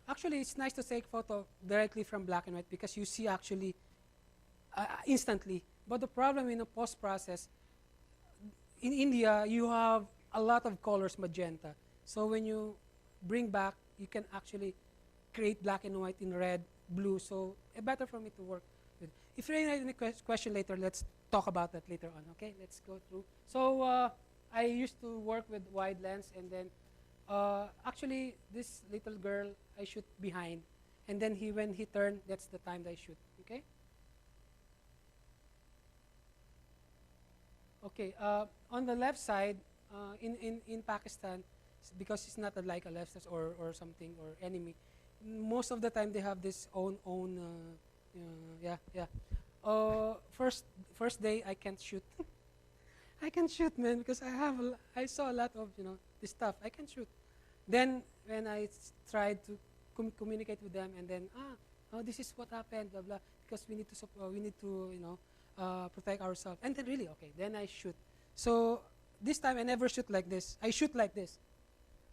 Actually, it's nice to take photo directly from black and white because you see actually instantly. But the problem in the post-process, in India, you have a lot of colors, magenta. So when you bring back, you can actually create black and white in red, blue. So better for me to work with. If you have any question later, let's talk about that later on. Okay, let's go through. So I used to work with wide lens, and then actually this little girl I shoot behind, and then when he turned, that's the time that I shoot. Okay. Okay, on the left side, in Pakistan, because it's not like a leftist or something or enemy, most of the time they have this own yeah, yeah. First day I can't shoot. I can shoot, man, because I saw a lot of this stuff. I can shoot. Then when I tried to communicate with them, and then oh, this is what happened, blah blah, because we need to protect ourselves. And then really, okay, then I shoot. So this time I never shoot like this. I shoot like this.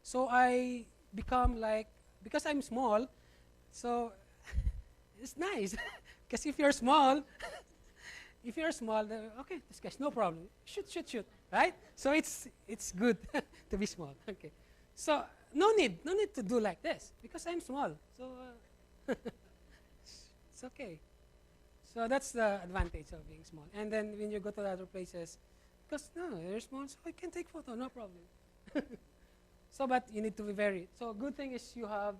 So I become like, because I'm small, so it's nice. Because if you're small, then, okay, this guy's no problem. Shoot, right? So it's good to be small. Okay. So no need to do like this because I'm small. So it's okay. So that's the advantage of being small. And then when you go to other places, because no, you're small, so I can take photo, no problem. So, but you need to be very. So, good thing is you have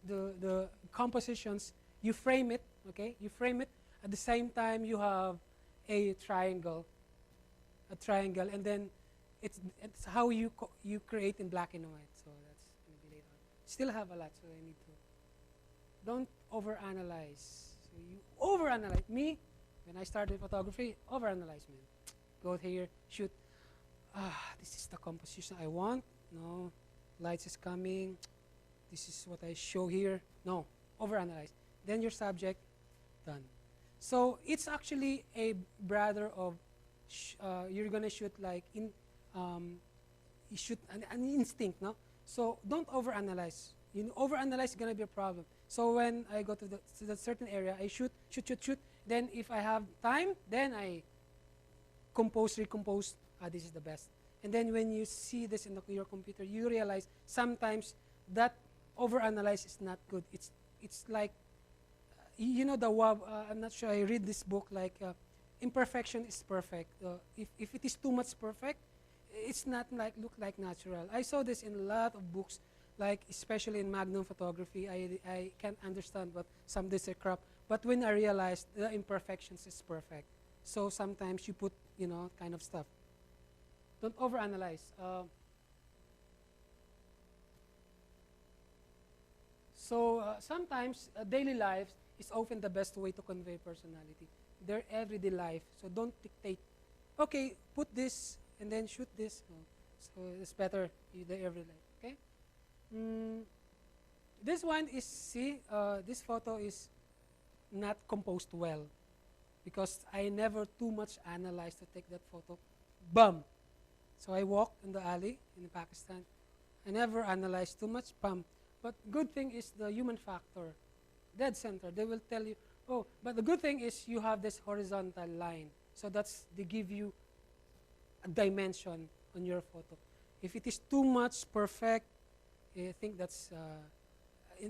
the compositions. You frame it, okay? You frame it. At the same time, you have a triangle, and then it's how you create in black and white. So that's going to be later on. Still have a lot, so I need to. Don't overanalyze. So you overanalyze. Me, when I started photography, overanalyze, man. Go here, shoot. This is the composition I want. No, lights is coming. This is what I show here. No, overanalyze. Then your subject, done. So it's actually a brother of, you're gonna shoot like you shoot an instinct, no? So don't overanalyze. Overanalyze is gonna be a problem. So when I go to the certain area, I shoot. Then if I have time, then I recompose. This is the best. And then when you see this in your computer, you realize sometimes that overanalyze is not good. It's like, I'm not sure, I read this book like imperfection is perfect. If it is too much perfect, it's not look like natural. I saw this in a lot of books, like especially in Magnum photography. I can't understand what some days are crop. But when I realized the imperfections is perfect, so sometimes you put kind of stuff. Don't overanalyze. Sometimes daily life is often the best way to convey personality. Their everyday life. So don't dictate. Okay, put this and then shoot this. So it's better the everyday life. Okay. This one is this photo is not composed well because I never too much analyzed to take that photo. Bum. So I walk in the alley in Pakistan. I never analyzed too much. Bum. But good thing is the human factor. Dead center. They will tell you, oh, but the good thing is you have this horizontal line. So they give you a dimension on your photo. If it is too much perfect, I think that's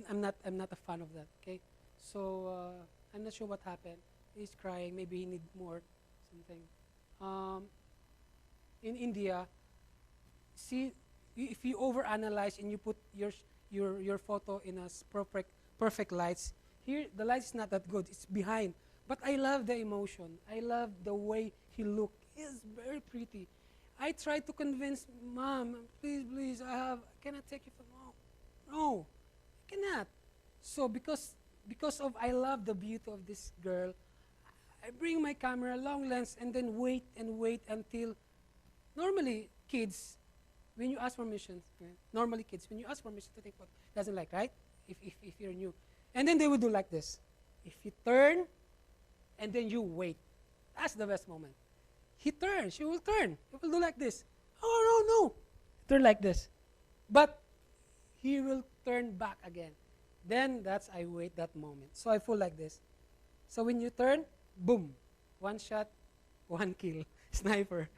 I'm not a fan of that. Okay, so I'm not sure what happened. He's crying. Maybe he need more something. In India, see, if you overanalyze and you put your photo in a perfect lights, here the light is not that good. It's behind. But I love the emotion. I love the way he looked. He's very pretty. I tried to convince Mom, please, can I take you for no, I cannot. So because of I love the beauty of this girl, I bring my camera, long lens, and then wait until. Normally, kids, when you ask permission, when you ask permission to take photo, doesn't like, right? If you're new. And then they will do like this. If you turn, and then you wait. That's the best moment. He turns, she will turn. He will do like this. Oh, no. Turn like this. But he will turn back again. Then I wait that moment. So I fall like this. So when you turn, boom, one shot, one kill, sniper.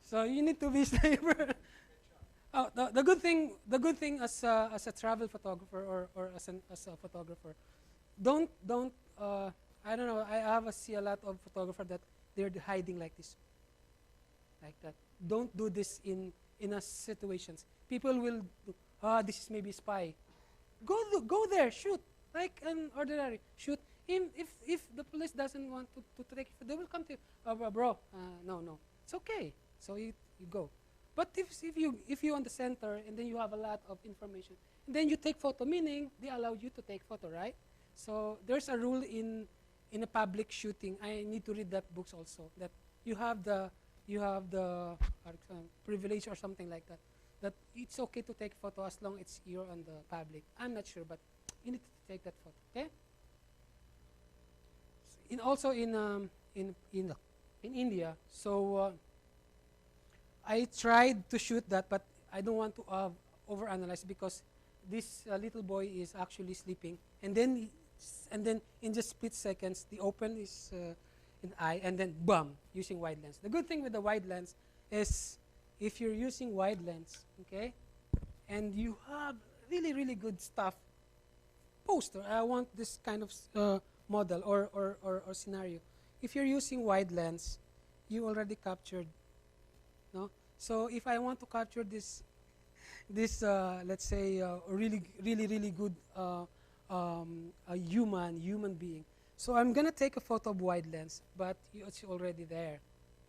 So you need to be sniper. Oh, the good thing as a travel photographer or as a photographer, don't I don't know. I have see a lot of photographers that they're hiding like this, like that. Don't do this in a situations. People will, this is maybe spy. Go there, shoot like an ordinary shoot. If the police doesn't want to take it, they will come to you. Bro, no, it's okay. So you go. But if you on the center and then you have a lot of information, and then you take photo, meaning they allow you to take photo, right? So there's a rule in a public shooting. I need to read that books also, that you have the privilege or something like that. That it's okay to take photo as long as you're on the public. I'm not sure, but you need to take that photo, okay? Also in India, so I tried to shoot that, but I don't want to overanalyze because this little boy is actually sleeping, and then in just split seconds, the open is in eye, and then bam, using wide lens. The good thing with the wide lens is if you're using wide lens, okay, and you have really good stuff, poster. I want this kind of model or scenario. If you're using wide lens, you already captured. No? So if I want to capture this let's say really good a human being, so I'm gonna take a photo of wide lens, but it's already there,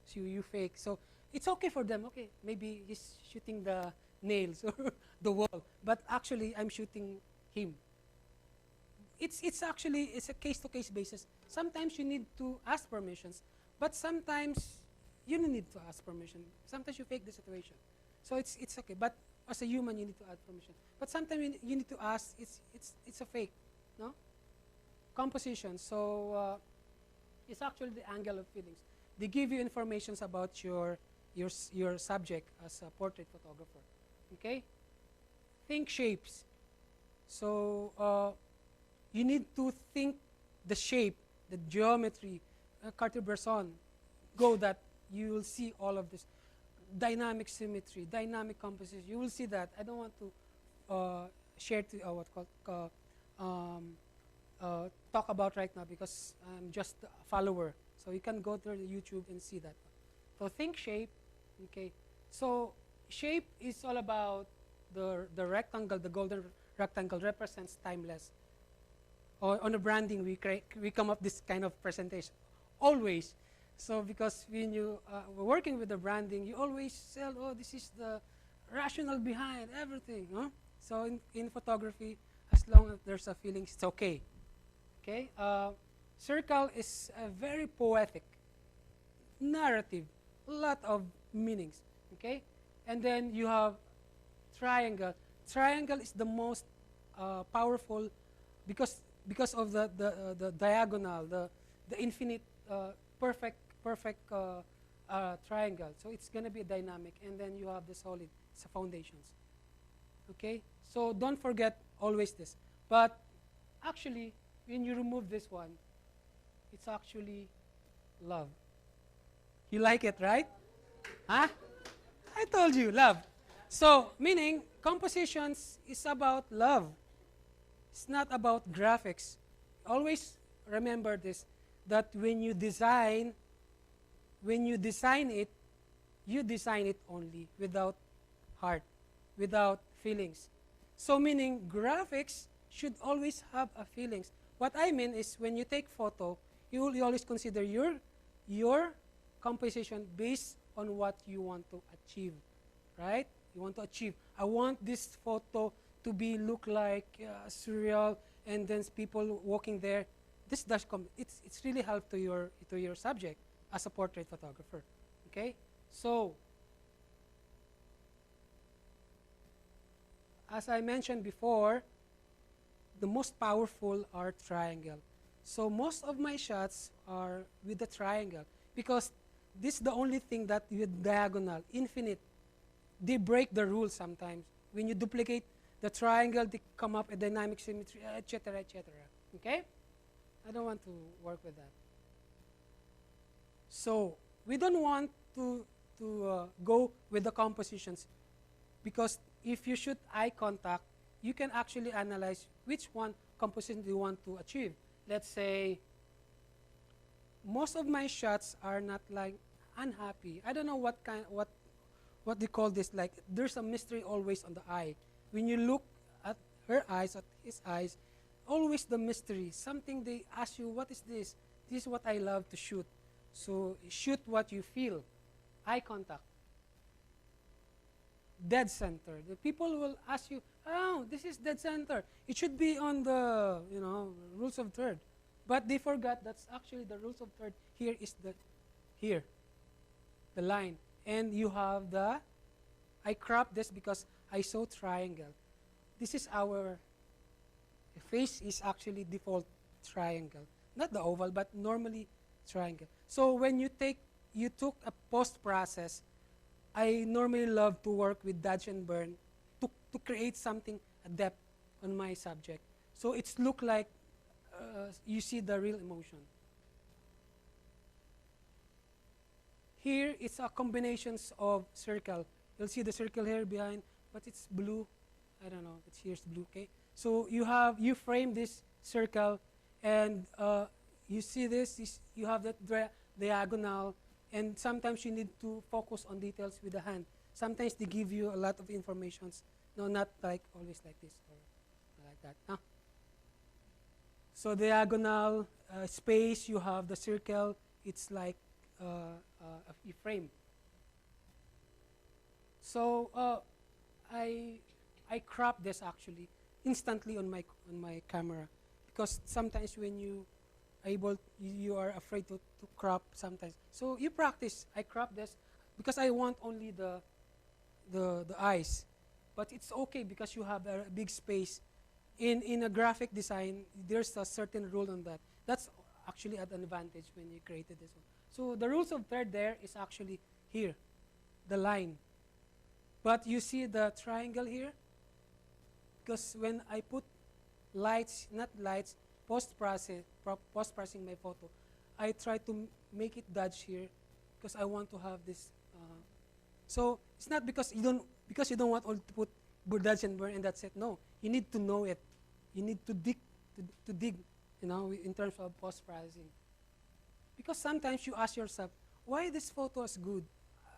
so you fake. So it's okay for them. Okay, maybe he's shooting the nails or the wall, but actually I'm shooting him. It's actually a case-to-case basis. Sometimes you need to ask permissions, but sometimes you don't need to ask permission. Sometimes you fake the situation. So it's okay. But as a human, you need to ask permission. But sometimes you need to ask, it's a fake, no? Composition. So it's actually the angle of feelings. They give you informations about your subject as a portrait photographer. Okay? Think shapes. So you need to think the shape, the geometry, Cartier-Bresson. Go that. You will see all of this. Dynamic symmetry, dynamic composition. You will see that. I don't want to share to talk about right now because I'm just a follower. So you can go to YouTube and see that. So think shape. Okay. So shape is all about the rectangle. The golden rectangle represents timeless. Or on the branding, we come up this kind of presentation always. So because when you were working with the branding, you always sell, oh, this is the rationale behind everything. Huh? So in photography, as long as there's a feeling, it's okay. Okay. Circle is a very poetic narrative, a lot of meanings. Okay. And then you have triangle. Triangle is the most powerful because of the diagonal, the infinite perfect triangle. So it's going to be dynamic, and then you have the solid, it's the foundations. Okay? So don't forget always this. But actually, when you remove this one, it's actually love. You like it, right? Huh? I told you, love. So, meaning, compositions is about love. It's not about graphics. Always remember this, that when you design it, you design it only without heart, without feelings. So meaning graphics should always have a feelings. What I mean is when you take photo, you always consider your composition based on what you want to achieve, right? You want to achieve. I want this photo to look like surreal, and then people walking there. This does it's really help to your subject as a portrait photographer. Okay, so as I mentioned before, the most powerful are triangle. So most of my shots are with the triangle because this is the only thing that with diagonal, infinite, they break the rules sometimes. When you duplicate the triangle, they come up a dynamic symmetry, etc., etc. Okay? I don't want to work with that. So we don't want to go with the compositions, because if you shoot eye contact, you can actually analyze which one composition do you want to achieve. Let's say most of my shots are not like unhappy. I don't know what they call this. Like there's a mystery always on the eye. When you look at her eyes, at his eyes, always the mystery. Something they ask you, what is this? This is what I love to shoot. So shoot what you feel. Eye contact. Dead center. The people will ask you, oh, this is dead center. It should be on the, rules of third. But they forgot that's actually the rules of third. Here is the line. And you have I cropped this because I saw triangle. This is our face is actually default triangle. Not the oval, but normally triangle. So when you took a post process, I normally love to work with dodge and burn to create something, a depth on my subject. So it's look like you see the real emotion. Here it's a combinations of circle. You'll see the circle here behind, but it's blue. I don't know, here's blue, okay? So you frame this circle, and you see this, you have that diagonal, and sometimes you need to focus on details with the hand. Sometimes they give you a lot of informations. No, not like always like this or like that. Huh? So diagonal space, you have the circle. It's like a frame. So I crop this actually instantly on my camera, because sometimes when you are afraid to crop sometimes. So you practice. I crop this because I want only the eyes, but it's okay because you have a big space. In a graphic design, there's a certain rule on that. That's actually at an advantage when you created this one. So the rules of third there is actually here, the line. But you see the triangle here? Because when I put lights, not lights, post-processing my photo, I try to make it dodge here because I want to have this. So it's not because you don't want all to put dodge and burn and that's it. No, you need to know it. You need to dig, in terms of post-processing. Because sometimes you ask yourself, why this photo is good?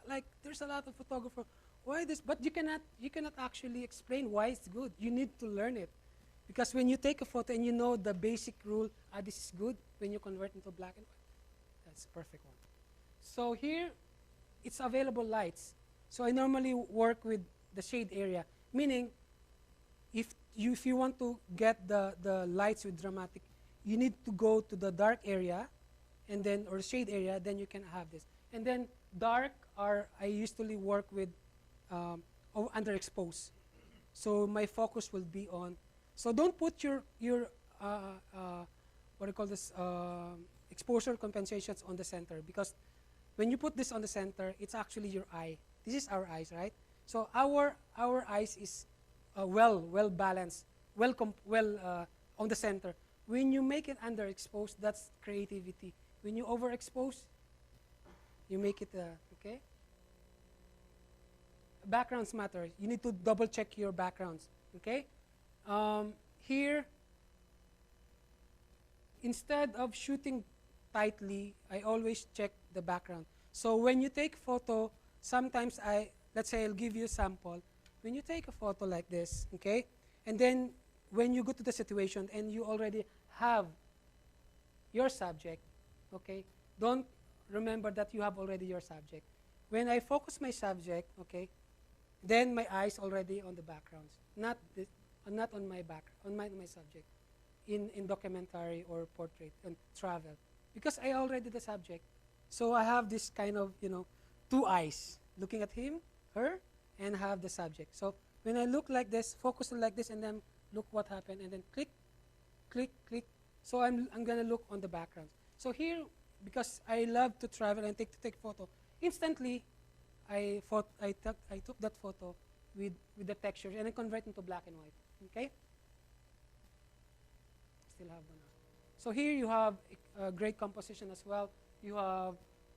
Like there's a lot of photographers. Why this? But you cannot actually explain why it's good. You need to learn it. Because when you take a photo and you know the basic rule, this is good, when you convert into black and white, that's a perfect one. So here, it's available lights. So I normally work with the shade area, meaning if you want to get the lights with dramatic, you need to go to the dark area, and then or shade area, then you can have this. And then dark I usually work with underexposed. So my focus will be on. So don't put your what do you call this, exposure compensations on the center, because when you put this on the center, it's actually your eye. This is our eyes, right? So our eyes is well balanced, on the center. When you make it underexposed, that's creativity. When you overexpose, you make it okay. Backgrounds matter. You need to double check your backgrounds. Okay. Here, instead of shooting tightly, I always check the background. So when you take photo, sometimes let's say I'll give you a sample. When you take a photo like this, okay, and then when you go to the situation and you already have your subject, okay, don't remember that you have already your subject. When I focus my subject, okay, then my eyes already on the backgrounds, not on my my subject, in documentary or portrait and travel, because I already the subject. So I have this kind of two eyes looking at him, her, and have the subject. So when I look like this, focus like this, and then look what happened, and then click, click, click. So I'm gonna look on the background. So here, because I love to travel and take photo, instantly I took that photo with the textures and then convert into black and white. Okay? Still have one. So here you have a great composition as well. You have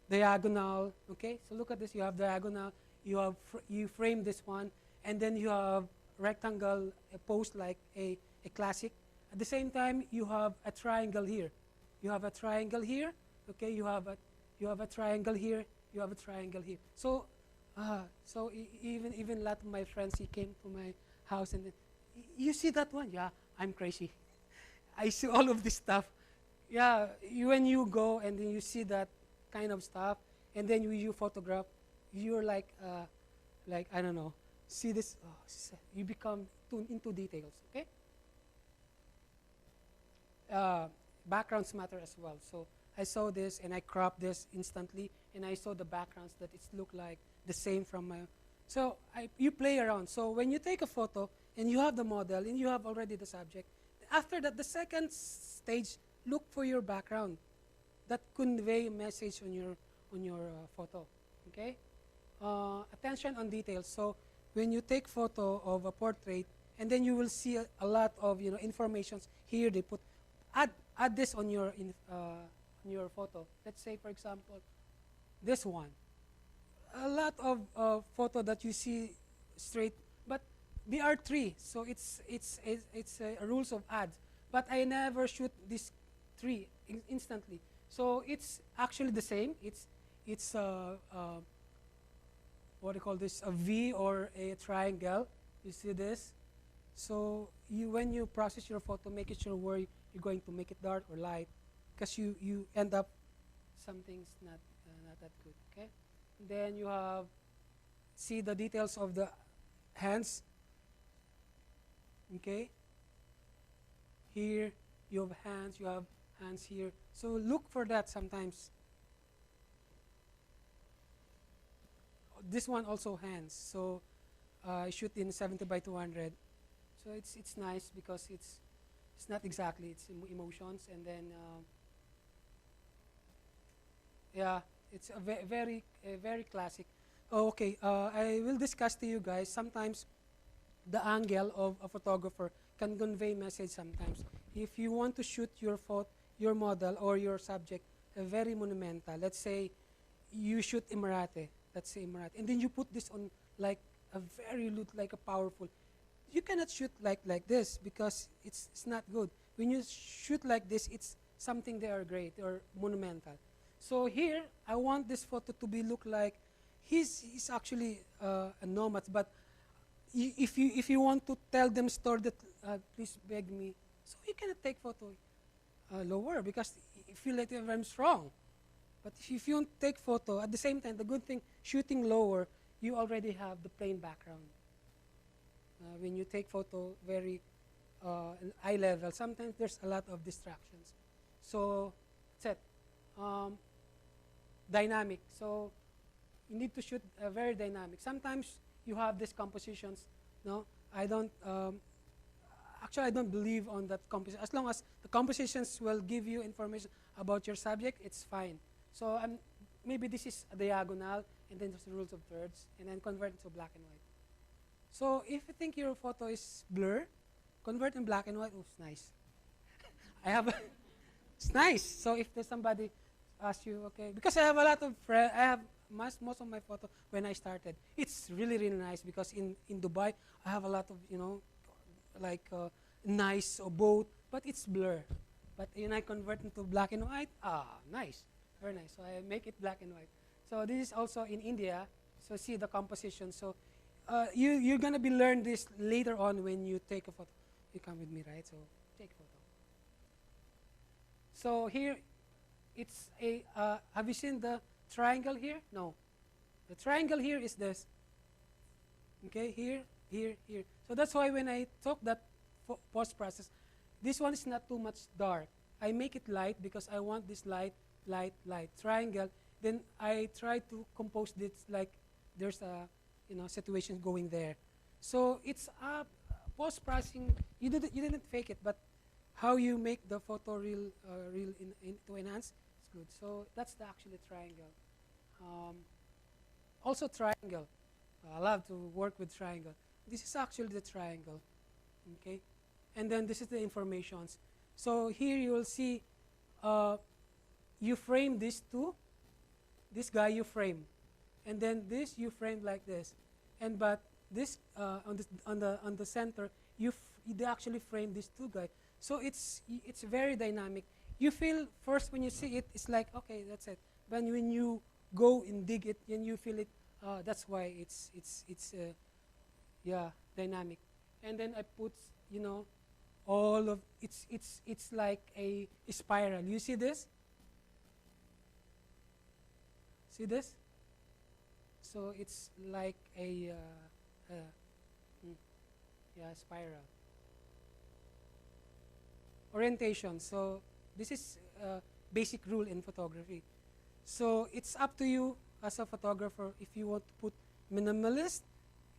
diagonal. Okay? So look at this. You have diagonal. You have you frame this one, and then you have rectangle post like a classic. At the same time, you have a triangle here. You have a triangle here. Okay? You have a triangle here. You have a triangle here. So even a lot of my friends, he came to my house and then, you see that one? Yeah, I'm crazy. I see all of this stuff. Yeah, when you go and then you see that kind of stuff, and then you photograph, you're like I don't know. See this? Oh, you become into details. Okay. Backgrounds matter as well. So I saw this and I cropped this instantly, and I saw the backgrounds that it looked like the same from my. So you play around. So when you take a photo and you have the model and you have already the subject, after that, the second stage, look for your background that convey a message on your photo. Okay, attention on details. So when you take photo of a portrait, and then you will see a lot of informations here. They put add this on your photo. Let's say, for example, this one. A lot of photo that you see straight, but they are three. So it's rules of ads. But I never shoot this three instantly. So it's actually the same. It's what do you call this? A V or a triangle. You see this? So when you process your photo, make sure where you're going to make it dark or light, because you end up something's not that good. Okay. And then you have see the details of the hands. Okay. Here you have hands. You have hands here. So look for that sometimes. This one also hands. So I shoot in 70 by 200. So it's nice because it's not exactly, it's emotions, and then yeah, it's a very classic. Oh, okay, I will discuss to you guys. Sometimes the angle of a photographer can convey message. Sometimes if you want to shoot your model or your subject very monumental, let's say you shoot Emirate, let's say Emirate, and then you put this on like a like a powerful. You cannot shoot like this because it's not good. When you shoot like this, it's something they are great or monumental. So here, I want this photo to be look like he's actually a nomad. But if you want to tell them story that please beg me, so you cannot take photo lower because you feel like I'm strong. But if you want to take photo at the same time, the good thing shooting lower, you already have the plain background. When you take photo very eye level, sometimes there's a lot of distractions. So that's it. Dynamic. So you need to shoot very dynamic. Sometimes you have these compositions. No, I don't. Actually, I don't believe on that composition. As long as the compositions will give you information about your subject, it's fine. So maybe this is a diagonal, and then there's the rules of thirds, and then convert it to black and white. So if you think your photo is blur, convert in black and white. Oh, it's nice. It's nice. So if there's somebody asks you, okay, because I have a lot of friends, I have most of my photo when I started. It's really nice because in Dubai, I have a lot of, like nice boat, but it's blur. But when I convert into black and white, nice, very nice. So I make it black and white. So this is also in India. So see the composition. So you're going to be learn this later on when you take a photo. You come with me, right? So take a photo. So here, it's a, have you seen the triangle here? No. The triangle here is this. Okay, here, here, here. So that's why when I took that post-process, this one is not too much dark. I make it light because I want this light, light, light. Triangle. Then I try to compose this like there's a situation going there. So it's post-processing. You didn't fake it, but how you make the photo real to enhance, it's good. So that's the actually triangle. Also triangle. I love to work with triangle. This is actually the triangle, okay? And then this is the informations. So here you will see you frame these two. This guy you frame, and then this you frame like this, and but this on the center they actually frame these two guys. So it's very dynamic. You feel first when you see it, it's like okay, that's it. But when you go and dig it, and you feel it, that's why it's yeah, dynamic. And then I put all of it's like a spiral. You see this? See this? So it's like a spiral. Orientation. So this is basic rule in photography. So it's up to you as a photographer if you want to put minimalist,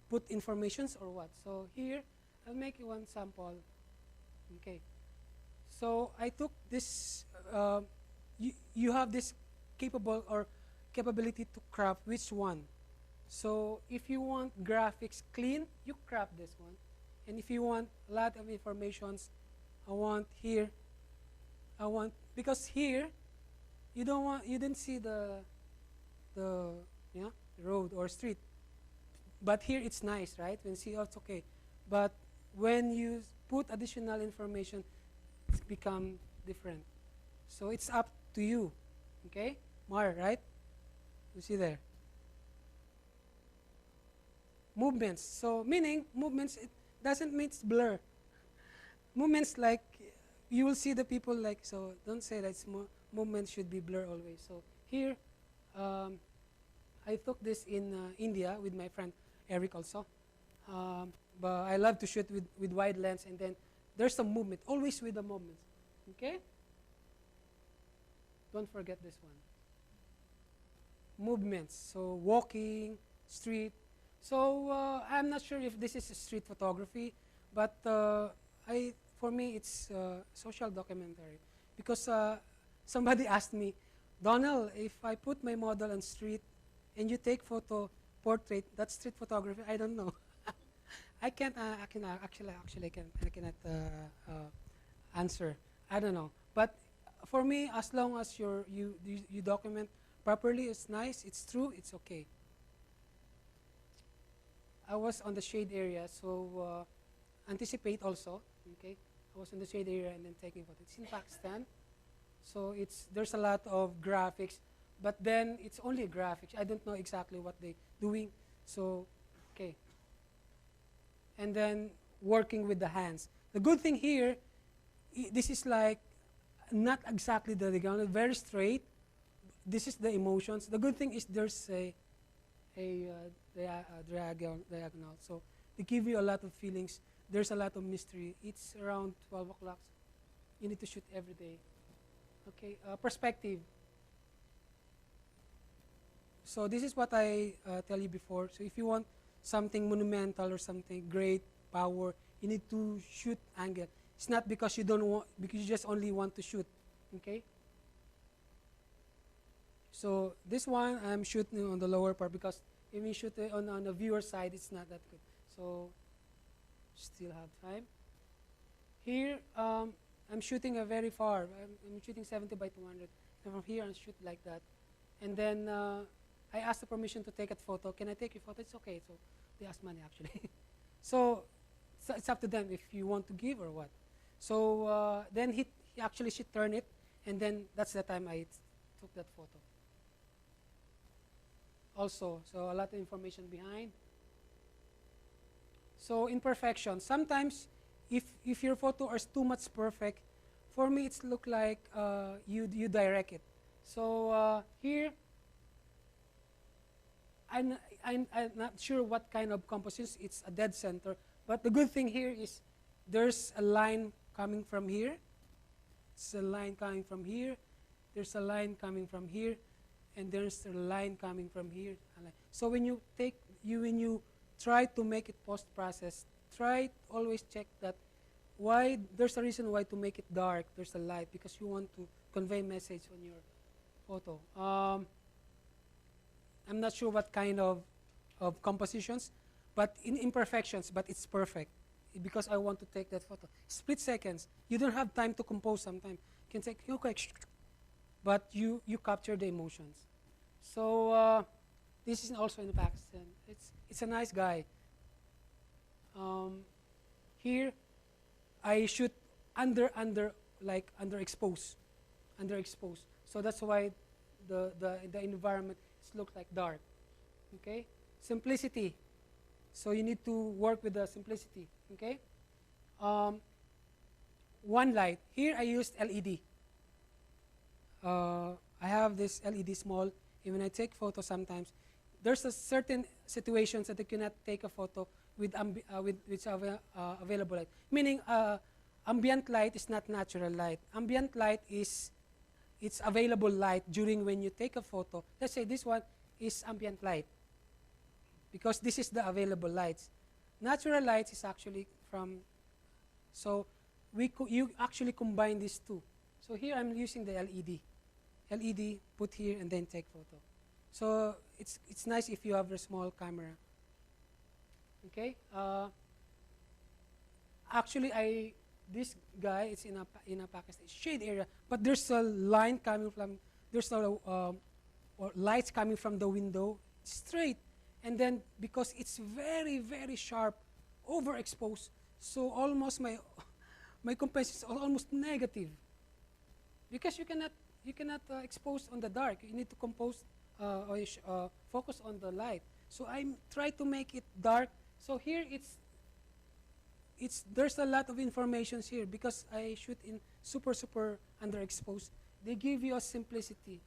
put informations or what. So here, I'll make you one sample. Okay. So I took this, you have this capability to crop which one. So if you want graphics clean, you crop this one. And if you want a lot of informations, because here, you didn't see the road or street. But here it's nice, right? When you see, oh, it's okay. But when you put additional information, it's become different. So it's up to you, okay? Mar, right? You see there. Movements. So meaning movements, it doesn't mean it's blur. Movements like, you will see the people like, so don't say that it's movement should be blur always. So here, I took this in India with my friend Eric also. But I love to shoot with wide lens, and then there's some movement, always with the movements. Okay? Don't forget this one. Movements, so walking, street. So I'm not sure if this is street photography, but for me it's social documentary. Because somebody asked me, Donald, if I put my model on street and you take portrait, that's street photography? I don't know. I cannot answer. I don't know. But for me, as long as you document properly, it's nice, it's true, it's okay. I was on the shade area, so anticipate also. Okay, I was in the shade area and then taking photos. It's in Pakistan, so there's a lot of graphics, but then it's only graphics. I don't know exactly what they're doing. So, okay. And then working with the hands. The good thing here, this is like not exactly the diagonal, very straight. This is the emotions. The good thing is there's a diagonal. So they give you a lot of feelings. There's a lot of mystery. It's around 12 o'clock. You need to shoot every day. Okay, perspective. So this is what I tell you before. So if you want something monumental or something great, power, you need to shoot angle. It's not because you don't want, because you just only want to shoot. Okay. So this one I'm shooting on the lower part because if you shoot it on the viewer side, it's not that good. So still have time. Here I'm shooting a very far. I'm shooting 70 by 200. And from here I shoot like that. And then I asked the permission to take a photo. Can I take your photo? It's okay. So they asked money actually. So it's up to them if you want to give or what. So then he actually should turn it, and then that's the time I took that photo. Also, so a lot of information behind. So imperfection. Sometimes if your photo is too much perfect, for me it's look like you direct it. So here, I'm not sure what kind of composition. It's a dead center. But the good thing here is there's a line coming from here. It's a line coming from here. There's a line coming from here. And there's a line coming from here. So when you try to make it post-process, try to always check that why there's a reason why to make it dark. There's a light because you want to convey message on your photo. I'm not sure what kind of of compositions, but in imperfections, but it's perfect because I want to take that photo. Split seconds. You don't have time to compose sometimes. You can take, okay, but you capture the emotions. So this is also in Pakistan. It's a nice guy. Here, I shoot underexposed. So that's why the environment looks like dark. Okay, simplicity. So you need to work with the simplicity. Okay, one light. Here I used LED. I have this LED small. And when I take photos, sometimes there's a certain situations that you cannot take a photo with available light. Meaning, ambient light is not natural light. Ambient light is it's available light during when you take a photo. Let's say this one is ambient light because this is the available lights. Natural light is actually from, so you actually combine these two. So here I'm using the LED. LED, put here and then take photo. So it's nice if you have a small camera. Okay. Actually, this guy is in a Pakistan shade area, but there's a line coming from or lights coming from the window straight, and then because it's very very sharp, overexposed, so almost my composition is almost negative because you cannot expose on the dark. You need to compose focus on the light. So I try to make it dark. So here there's a lot of information here because I shoot in super underexposed. They give you a simplicity.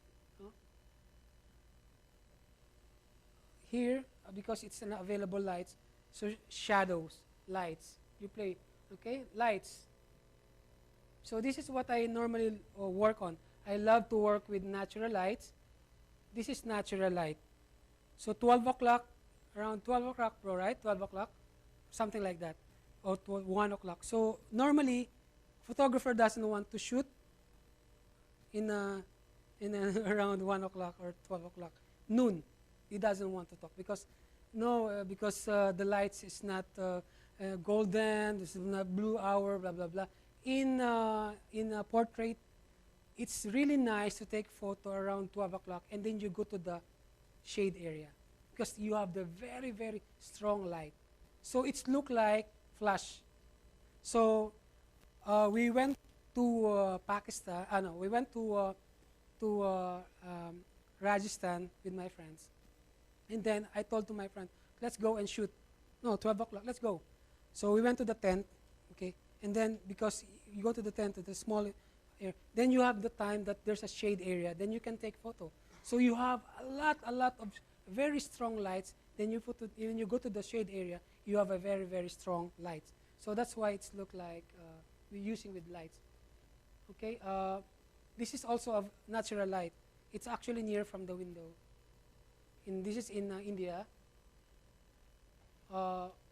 Here, because it's an available lights, so shadows, lights, you play, okay, lights. So this is what I normally work on. I love to work with natural lights. This is natural light. So 12 o'clock, around 12 o'clock, bro, right? 12 o'clock, something like that, or 1 o'clock. So normally, photographer doesn't want to shoot in around 1 o'clock or 12 o'clock, noon. He doesn't want to talk because the lights is not golden, this is not blue hour, blah blah blah. In a portrait, it's really nice to take photo around 12 o'clock and then you go to the shade area because you have the very very strong light. So it's look like flash. So we went to Pakistan. No, we went to Rajasthan with my friends, and then I told to my friend, let's go and shoot. No, 12 o'clock, let's go. So we went to the tent, okay, and then because you go to the tent, to the small area, then you have the time that there's a shade area, then you can take photo. So you have a lot of very strong lights. Then you when you go to the shade area, you have a very very strong light. So that's why it's look like we're using with lights. Okay, this is also a natural light. It's actually near from the window. This is in India.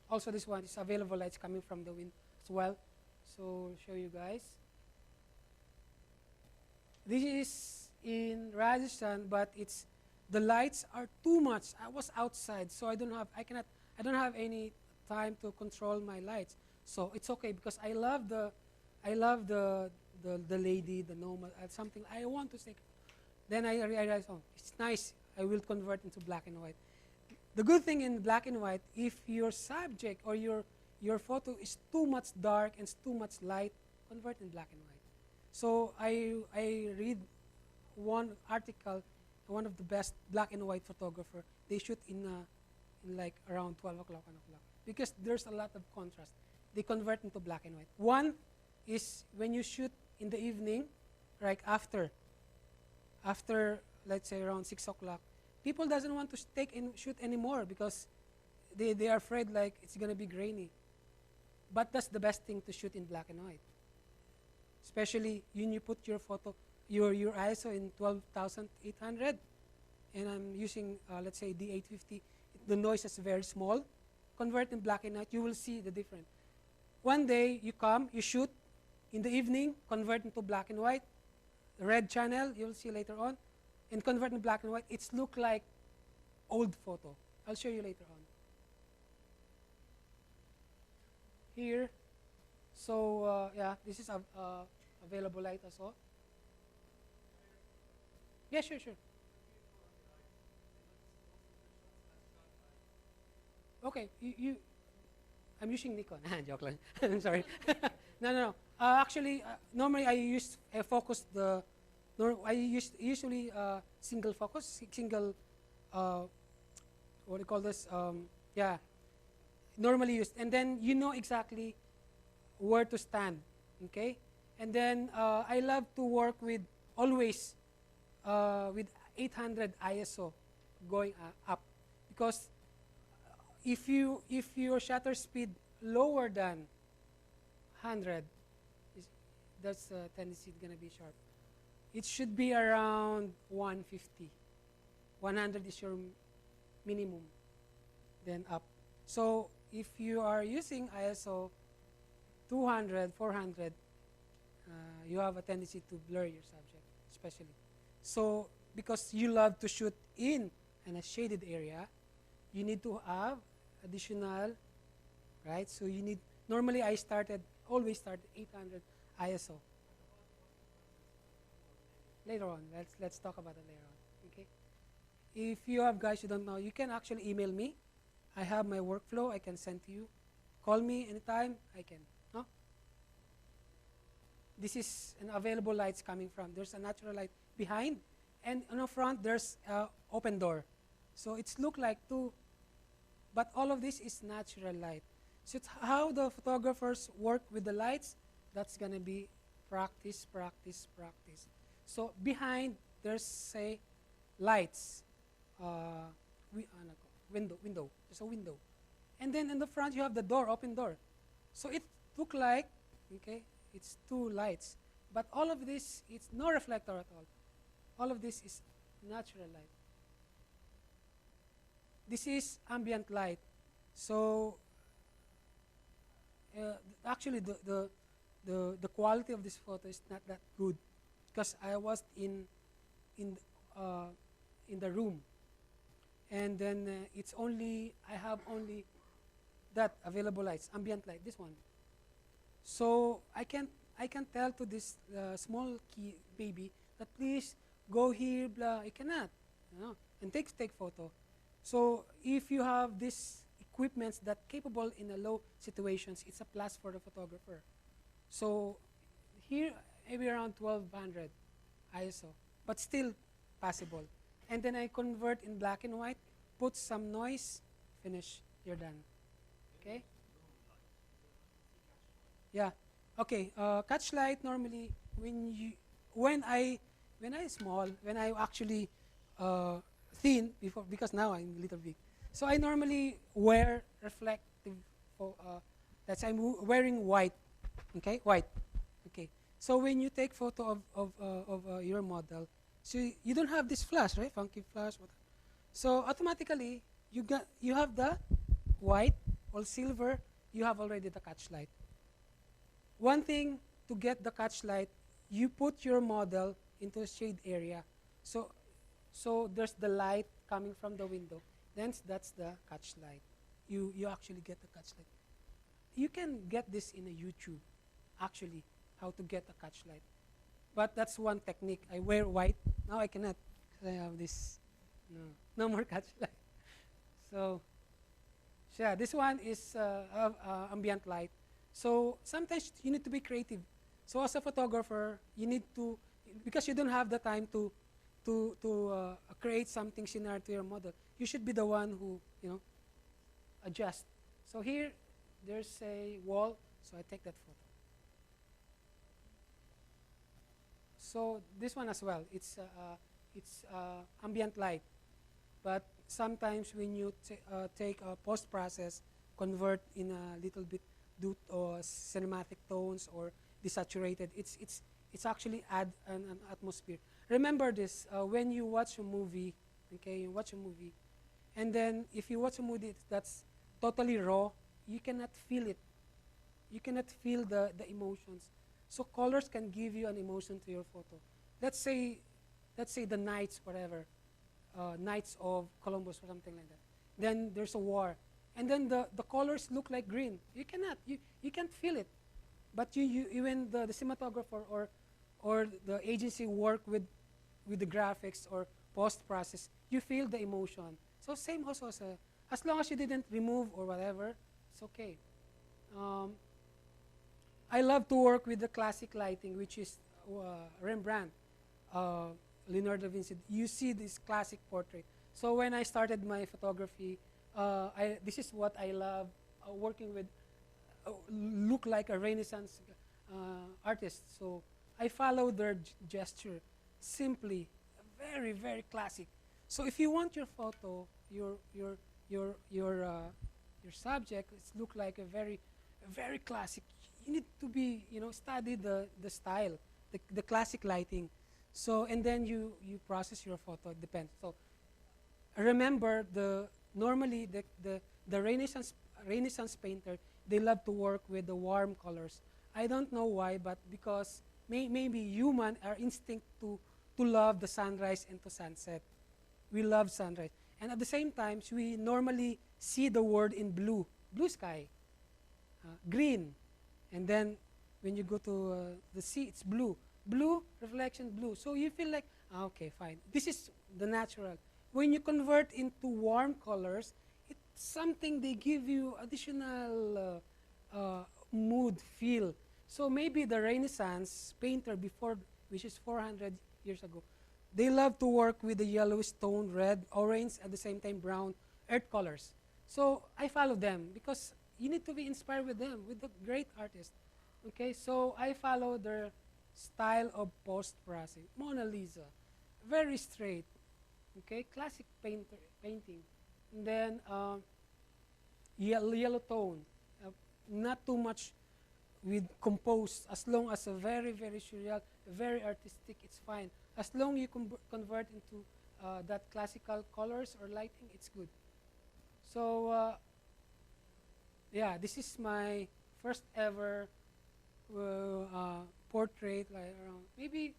Also, this one is available lights coming from the wind as well. So I'll show you guys. This is in Rajasthan, but the lights are too much. I was outside, so I don't have any time to control my lights. So it's okay because I love the lady, the normal, something I want to say. Then I realized, oh, it's nice. I will convert into black and white. The good thing in black and white, if your subject or your photo is too much dark and too much light, convert in black and white. So I read one article, one of the best black and white photographer. They shoot in like around 12 o'clock, 1 o'clock because there's a lot of contrast. They convert into black and white. One is when you shoot in the evening, like after let's say around 6 o'clock. People doesn't want to shoot anymore because they are afraid like it's gonna be grainy. But that's the best thing to shoot in black and white. Especially when you put your photo, your ISO in 12,800, and I'm using let's say D850. The noise is very small. Convert in black and white, you will see the difference. One day you come, you shoot in the evening, convert into black and white, red channel, you will see later on, and convert in black and white. It's look like old photo. I'll show you later on. here. So yeah, this is available light as well. Yeah, sure, sure. Okay, I'm using Nikon. Joke lang. I'm sorry. No, no, no. Actually, normally I use focus usually single focus, single. What do you call this? Yeah, normally used, and then you know exactly where to stand. Okay, and then I love to work with always with 800 ISO going up, because if your shutter speed lower than 100, that's tendency gonna be sharp. It should be around 150. 100 is your minimum, then up. So if you are using ISO 200, 400, you have a tendency to blur your subject, especially. So because you love to shoot in a shaded area, you need to have additional, right? So you need, normally I always start 800 ISO. Later on, let's talk about it later on, okay? If you have guys who don't know, you can actually email me. I have my workflow I can send to you. Call me anytime, I can, no? This is an available lights coming from. There's a natural light behind, and on the front, there's open door. So it's look like two, but all of this is natural light. So it's how the photographers work with the lights. That's gonna be practice, practice, practice. So behind, there's, say, lights, window. There's a window. And then in the front, you have the door, open door. So it look like, okay, it's two lights. But all of this, it's no reflector at all. All of this is natural light. This is ambient light. So actually, the quality of this photo is not that good, because I was in the room, and then it's only, I have only that available lights, ambient light, this one. So I can tell to this small baby that please go here, blah. I cannot, and take photo. So if you have these equipments that capable in a low situations, it's a plus for the photographer. So here maybe around 1200 ISO, but still possible. And then I convert in black and white, put some noise, finish, you're done. Okay? Yeah. Okay. Catch light normally when I small, when I actually thin before, because now I'm a little big. So I normally wear reflective. That's I'm wearing white. Okay, white. Okay. So when you take photo of your model, so you don't have this flash, right? Funky flash. So automatically you have the white or silver. You have already the catch light. One thing to get the catch light, you put your model into a shade area. So there's the light coming from the window. Then that's the catch light. You actually get the catch light. You can get this in a YouTube, actually, how to get a catch light. But that's one technique. I wear white. Now I cannot, because I have this. No more catch light. So yeah, this one is ambient light. So sometimes you need to be creative. So as a photographer, you need to, because you don't have the time to create something similar to your model. You should be the one who, adjust. So here, there's a wall, so I take that photo. So this one as well, it's ambient light. But sometimes when you take a post-process, convert in a little bit due to cinematic tones or desaturated, it's actually add an atmosphere. Remember this, when you watch a movie, okay, you watch a movie, and then if you watch a movie that's totally raw, you cannot feel it. You cannot feel the emotions. So colors can give you an emotion to your photo. Let's say the Knights, whatever, Knights of Columbus or something like that. Then there's a war. and then the colors look like green. You cannot, you can't feel it. But when the cinematographer or the agency work with the graphics or post-process, you feel the emotion. So same also as long as you didn't remove or whatever, it's okay. I love to work with the classic lighting, which is Rembrandt, Leonardo da Vinci. You see this classic portrait. So when I started my photography, this is what I love, working with, look like a Renaissance artist. So I follow their gesture, simply, very, very classic. So if you want your photo, your subject, it's look like a very, very classic. You need to be, study the style, the classic lighting. So and then you process your photo. It depends. So remember, normally the Renaissance painter, they love to work with the warm colors. I don't know why, but because maybe human are instinct to love the sunrise and to sunset. We love sunrise, and at the same time, we normally see the world in blue sky, green, and then when you go to the sea, it's blue reflection, blue. So you feel like, okay, fine. This is the natural. When you convert into warm colors, it's something they give you additional mood, feel. So maybe the Renaissance painter before, which is 400 years ago, they love to work with the yellowish tone, red, orange, at the same time brown, earth colors. So I follow them because you need to be inspired with them, with the great artists. Okay, so I follow their style of post-processing. Mona Lisa, very straight. Okay, classic painting. And then yellow tone, not too much with composed. As long as a very, very surreal, very artistic, it's fine. As long you convert into that classical colors or lighting, it's good. So yeah, this is my first ever portrait, like around maybe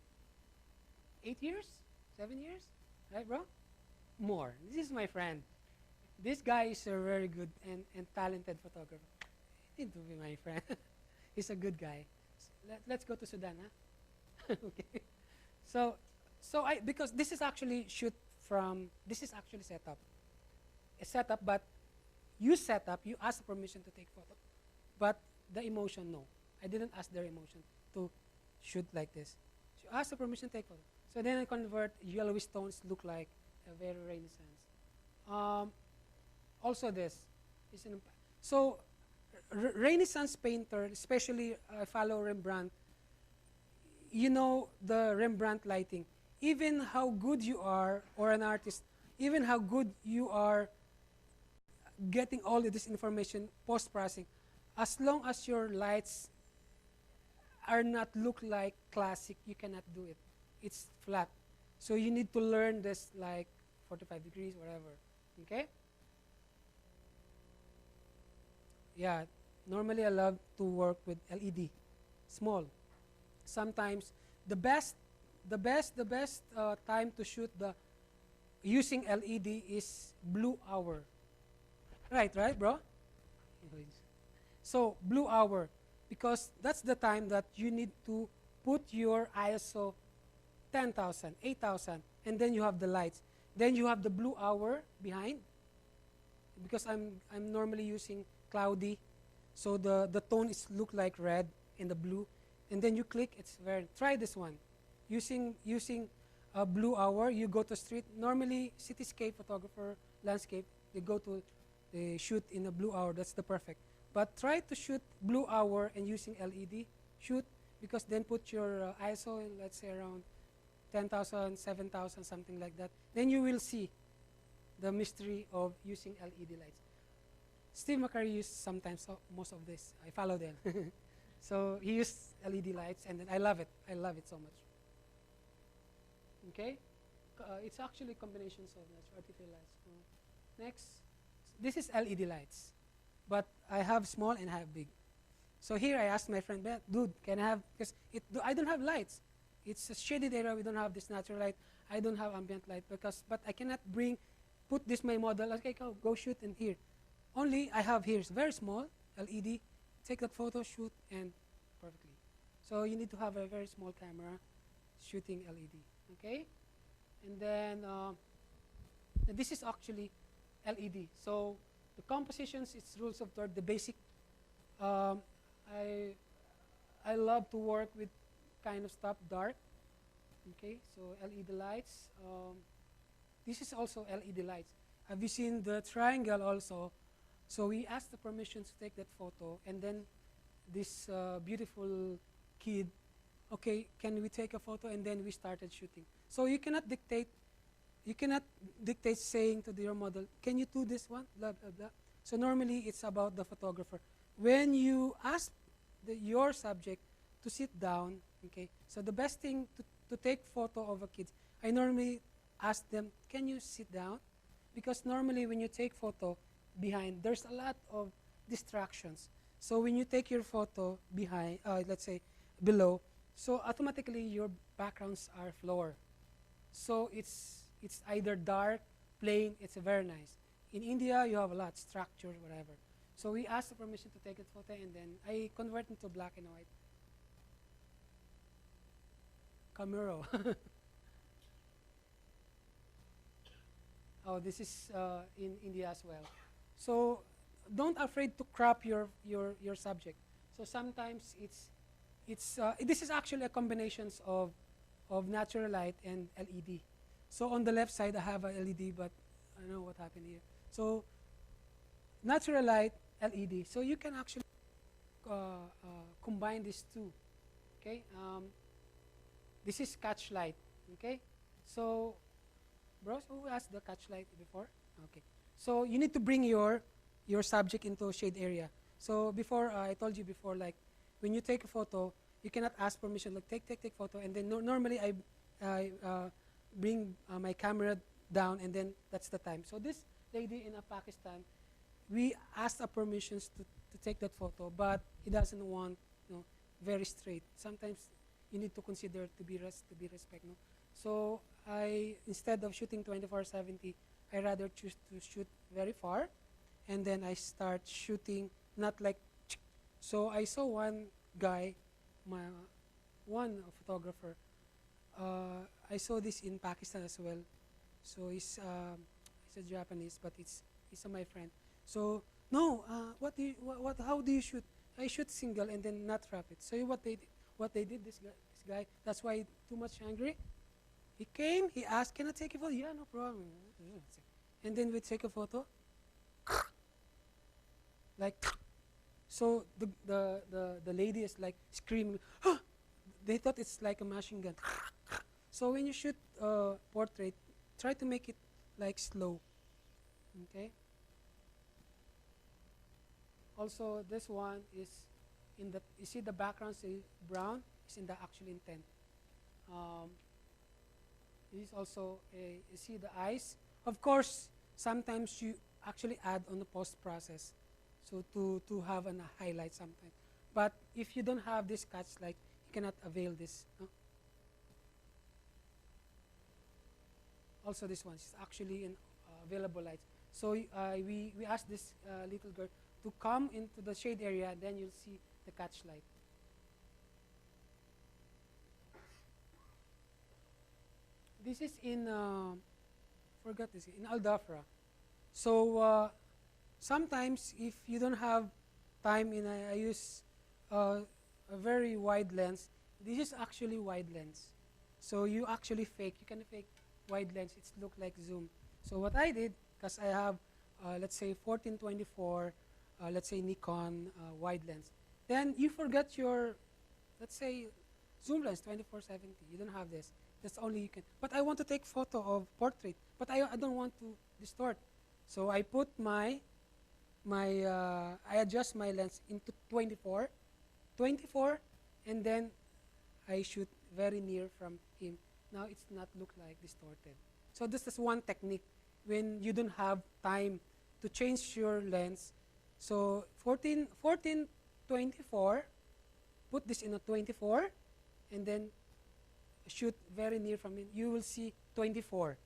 8 years, 7 years, right, bro? More. This is my friend. This guy is a very good and talented photographer. He need to be my friend. He's a good guy. Let's go to Sudan, huh? Okay. So because this is actually this is actually setup. A setup, but you set up, you ask permission to take photo. But the emotion, no. I didn't ask their emotion to shoot like this. So ask the permission to take photo. So then I convert yellowish tones look like a very Renaissance. Also this. So Renaissance painter, especially I follow Rembrandt, you know the Rembrandt lighting. Even how good you are, or an artist, even how good you are getting all of this information post-processing, as long as your lights are not look like classic, you cannot do it. It's flat. So you need to learn this like 45 degrees, whatever. Okay? Yeah, normally I love to work with LED, small. Sometimes the best time to shoot using LED is blue hour. Right, bro? So blue hour, because that's the time that you need to put your ISO 10,000, 8,000, and then you have the lights. Then you have the blue hour behind, because I'm normally using cloudy, so the tone is look like red and the blue, and then you click. It's very. Try this one, using a blue hour. You go to street. Normally, cityscape photographer, landscape, they shoot in a blue hour. That's the perfect. But try to shoot blue hour and using LED. Shoot, because then put your ISO in, let's say, around 10,000, 7,000, something like that. Then you will see the mystery of using LED lights. Steve McCurry used sometimes, so most of this. I follow them. So he used LED lights, and then I love it. I love it so much. Okay? It's actually combinations of artificial lights. Next. This is LED lights. But I have small and I have big. So here I asked my friend, dude, can I have, because I don't have lights. It's a shaded area. We don't have this natural light. I don't have ambient light, but I cannot put this my model. Okay, go shoot in here. only I have here is very small LED. Take that photo, shoot, and perfectly. So you need to have a very small camera shooting LED. Okay, and then this is actually LED. So the compositions, it's rules of third. The basic. I love to work with kind of stuff dark. Okay, so LED lights. This is also LED lights. Have you seen the triangle also? So we asked the permission to take that photo, and then this beautiful kid, okay, can we take a photo? And then we started shooting. So you cannot dictate saying to your model, can you do this one, blah, blah, blah. So normally it's about the photographer. When you ask your subject to sit down, okay, so the best thing to take photo of a kid, I normally ask them, can you sit down? Because normally when you take photo behind, there's a lot of distractions. So when you take your photo behind, let's say below, so automatically your backgrounds are lower. So it's either dark, plain, it's very nice. In India, you have a lot, structure, whatever. So we asked the permission to take a photo, and then I convert into black and white. Camero. Oh, this is in India as well. So don't afraid to crop your subject. So sometimes this is actually a combination of natural light and LED. So on the left side I have a LED, but I don't know what happened here. So natural light, LED. So you can actually combine these two. Okay. This is catch light. Okay. So, bros, who asked the catch light before? Okay. So you need to bring your subject into shade area. So before I told you before, like when you take a photo, you cannot ask permission. Like take photo, and then normally I bring my camera down, and then that's the time. So this lady in Pakistan, we asked a permissions to take that photo, but he doesn't want, very straight. Sometimes you need to consider to be respect. No? So instead of shooting 24/70, I rather choose to shoot very far, and then I start shooting not like. So I saw one guy, one photographer. I saw this in Pakistan as well. So he's a Japanese, but he's my friend. So no, how do you shoot? I shoot single and then not rapid. So what they did, this guy, that's why too much angry. He came, he asked, can I take a photo? Yeah, no problem. And then we take a photo. Like, so the lady is like screaming. They thought it's like a machine gun. So when you shoot portrait, try to make it like slow. Okay. Also, this one is you see the background say brown, is in the actual intent. This is also you see the eyes. Of course, sometimes you actually add on the post process, so to have a highlight sometimes. But if you don't have this cuts, like you cannot avail this. No? Also, this one is actually in available lights. So we asked this little girl to come into the shade area, and then you'll see the catch light. This is in forgot this in Al Dhafra. So sometimes if you don't have time, I use a very wide lens. This is actually wide lens. So you actually fake. You can fake wide lens. It look like zoom. So what I did, because I have let's say 1424, let's say Nikon wide lens. Then you forget your, let's say, zoom lens 2470. You don't have this. That's only you can. But I want to take photo of portrait, but I don't want to distort. So I put I adjust my lens into 24, and then I shoot very near from him. Now it's not look like distorted. So this is one technique when you don't have time to change your lens. So 1424, put this in a 24, and then shoot very near from it. You will see 24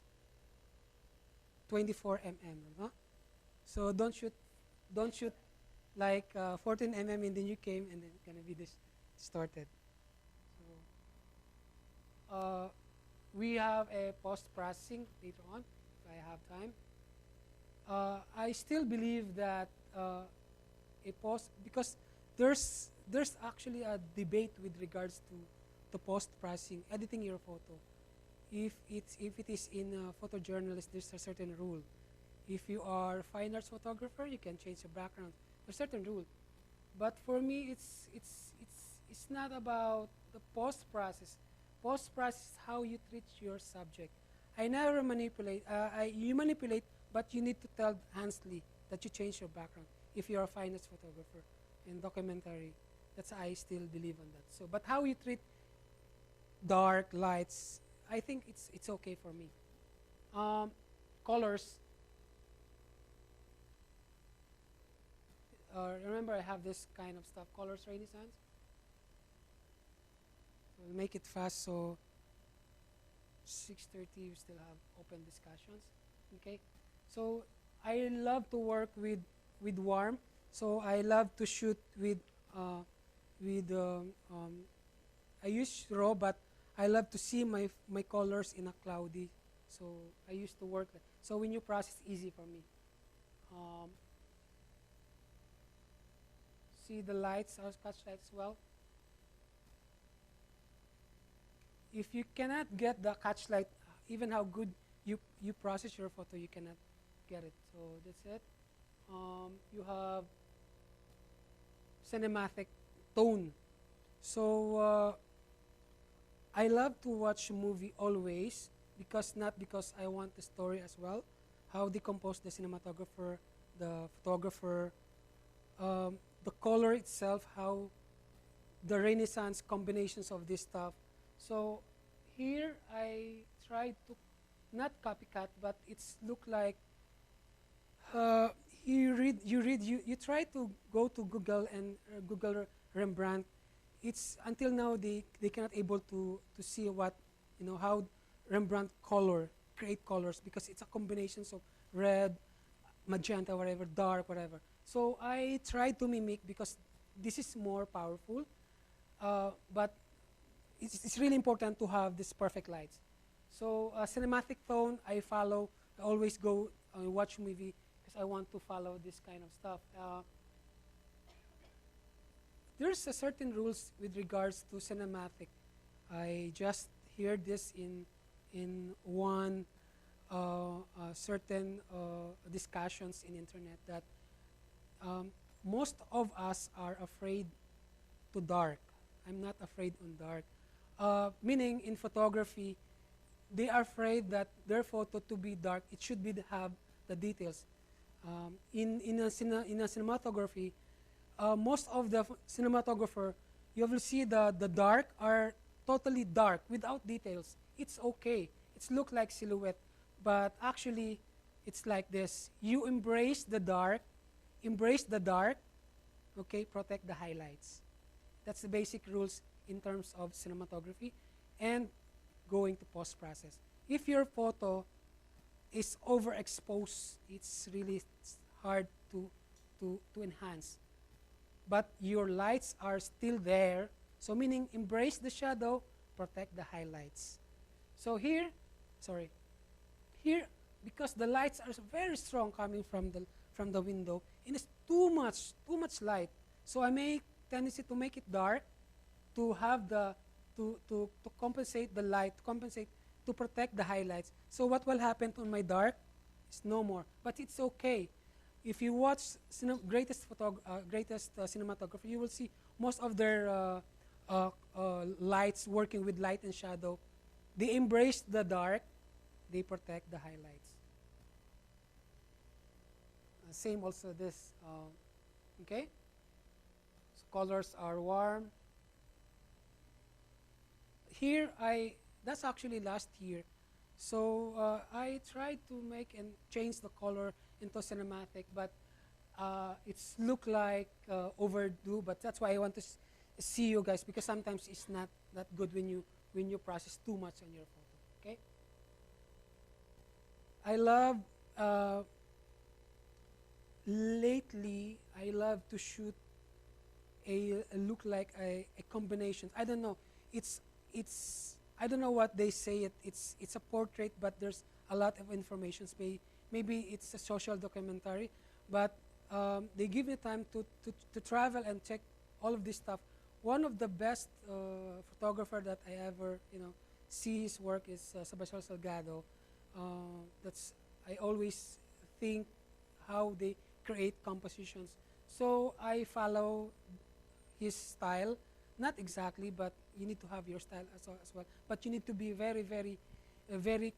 mm. No? So don't shoot don't shoot like 14 mm and then you came and then it's gonna be distorted. So we have a post-processing later on if I have time. I still believe that a post, because there's actually a debate with regards to post-processing, editing your photo. If it is in a photojournalist, there's a certain rule. If you are a fine arts photographer, you can change the background. There's a certain rule. But for me, it's not about the post-process. Post-process is how you treat your subject. I never manipulate. You manipulate, but you need to tell Hansley that you change your background if you're a fine arts photographer in documentary. That's I still believe on that. So, but how you treat dark lights, I think it's okay for me. Colors. Remember, I have this kind of stuff, colors renaissance. So we'll make it fast, so 6:30 we still have open discussions. Okay, so I love to work with warm. So I love to shoot with I use raw, but I love to see my colors in a cloudy. So I used to work that. So when you process, easy for me. See the lights, our catch lights well. If you cannot get the catch light, even how good you process your photo, you cannot get it. So that's it. You have cinematic tone. So I love to watch a movie always, not because I want the story as well. How they compose the cinematographer, the photographer, the color itself, how the Renaissance combinations of this stuff. So here I tried to not copycat, but it's look like you try to go to Google and Google Rembrandt. It's until now they cannot able to see what how Rembrandt create colors, because it's a combination of red, magenta, whatever, dark, whatever. So I tried to mimic because this is more powerful, but it's really important to have this perfect lights. So cinematic tone, I follow. I always go watch movie because I want to follow this kind of stuff. There's a certain rules with regards to cinematic. I just heard this in one certain discussions in internet that most of us are afraid to dark. I'm not afraid on dark. Meaning in photography, they are afraid that their photo to be dark, it should have the details. In a cinematography, most of the cinematographer, you will see the dark are totally dark without details. It's okay. It's look like silhouette, but actually, it's like this. You embrace the dark, okay, protect the highlights. That's the basic rules in terms of cinematography and going to post-process. If your photo is overexposed, it's really hard to enhance. But your lights are still there, so meaning embrace the shadow, protect the highlights. So here, because the lights are very strong coming from the window, and it's too much light. So I make tendency to make it dark, to have to compensate the light, to protect the highlights. So what will happen on my dark is no more. But it's okay. If you watch greatest cinematographer, you will see most of their lights working with light and shadow. They embrace the dark, they protect the highlights. Same also this, okay? So colors are warm. Here, that's actually last year. So I tried to make and change the color into cinematic, but it's look like overdue, but that's why I want to see you guys, because sometimes it's not that good when you process too much on your photo, okay? I love lately I love to shoot a look like a combination. I don't know. It's I don't know what they say. It's a portrait, but there's a lot of information. Maybe it's a social documentary, but they give me time to travel and check all of this stuff. One of the best photographer that I ever see his work is Sebastian Salgado. That's I always think how they create compositions. So I follow his style, not exactly, but you need to have your style as well. But you need to be very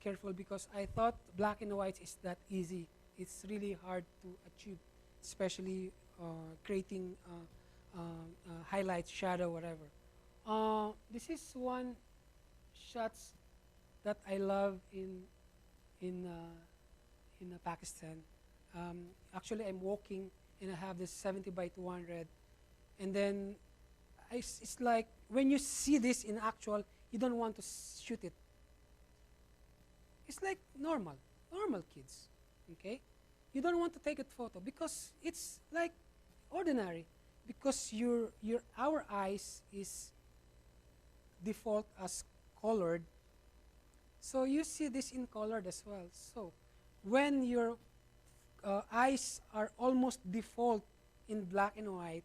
careful, because I thought black and white is that easy. It's really hard to achieve, especially creating highlights, shadow, whatever. This is one shots that I love in Pakistan. Actually, I'm walking and I have this 70 by 200, and then it's like when you see this in actual, you don't want to shoot it. It's like normal kids, okay? You don't want to take a photo because it's like ordinary, because our eyes is default as colored. So you see this in colored as well. So when your eyes are almost default in black and white,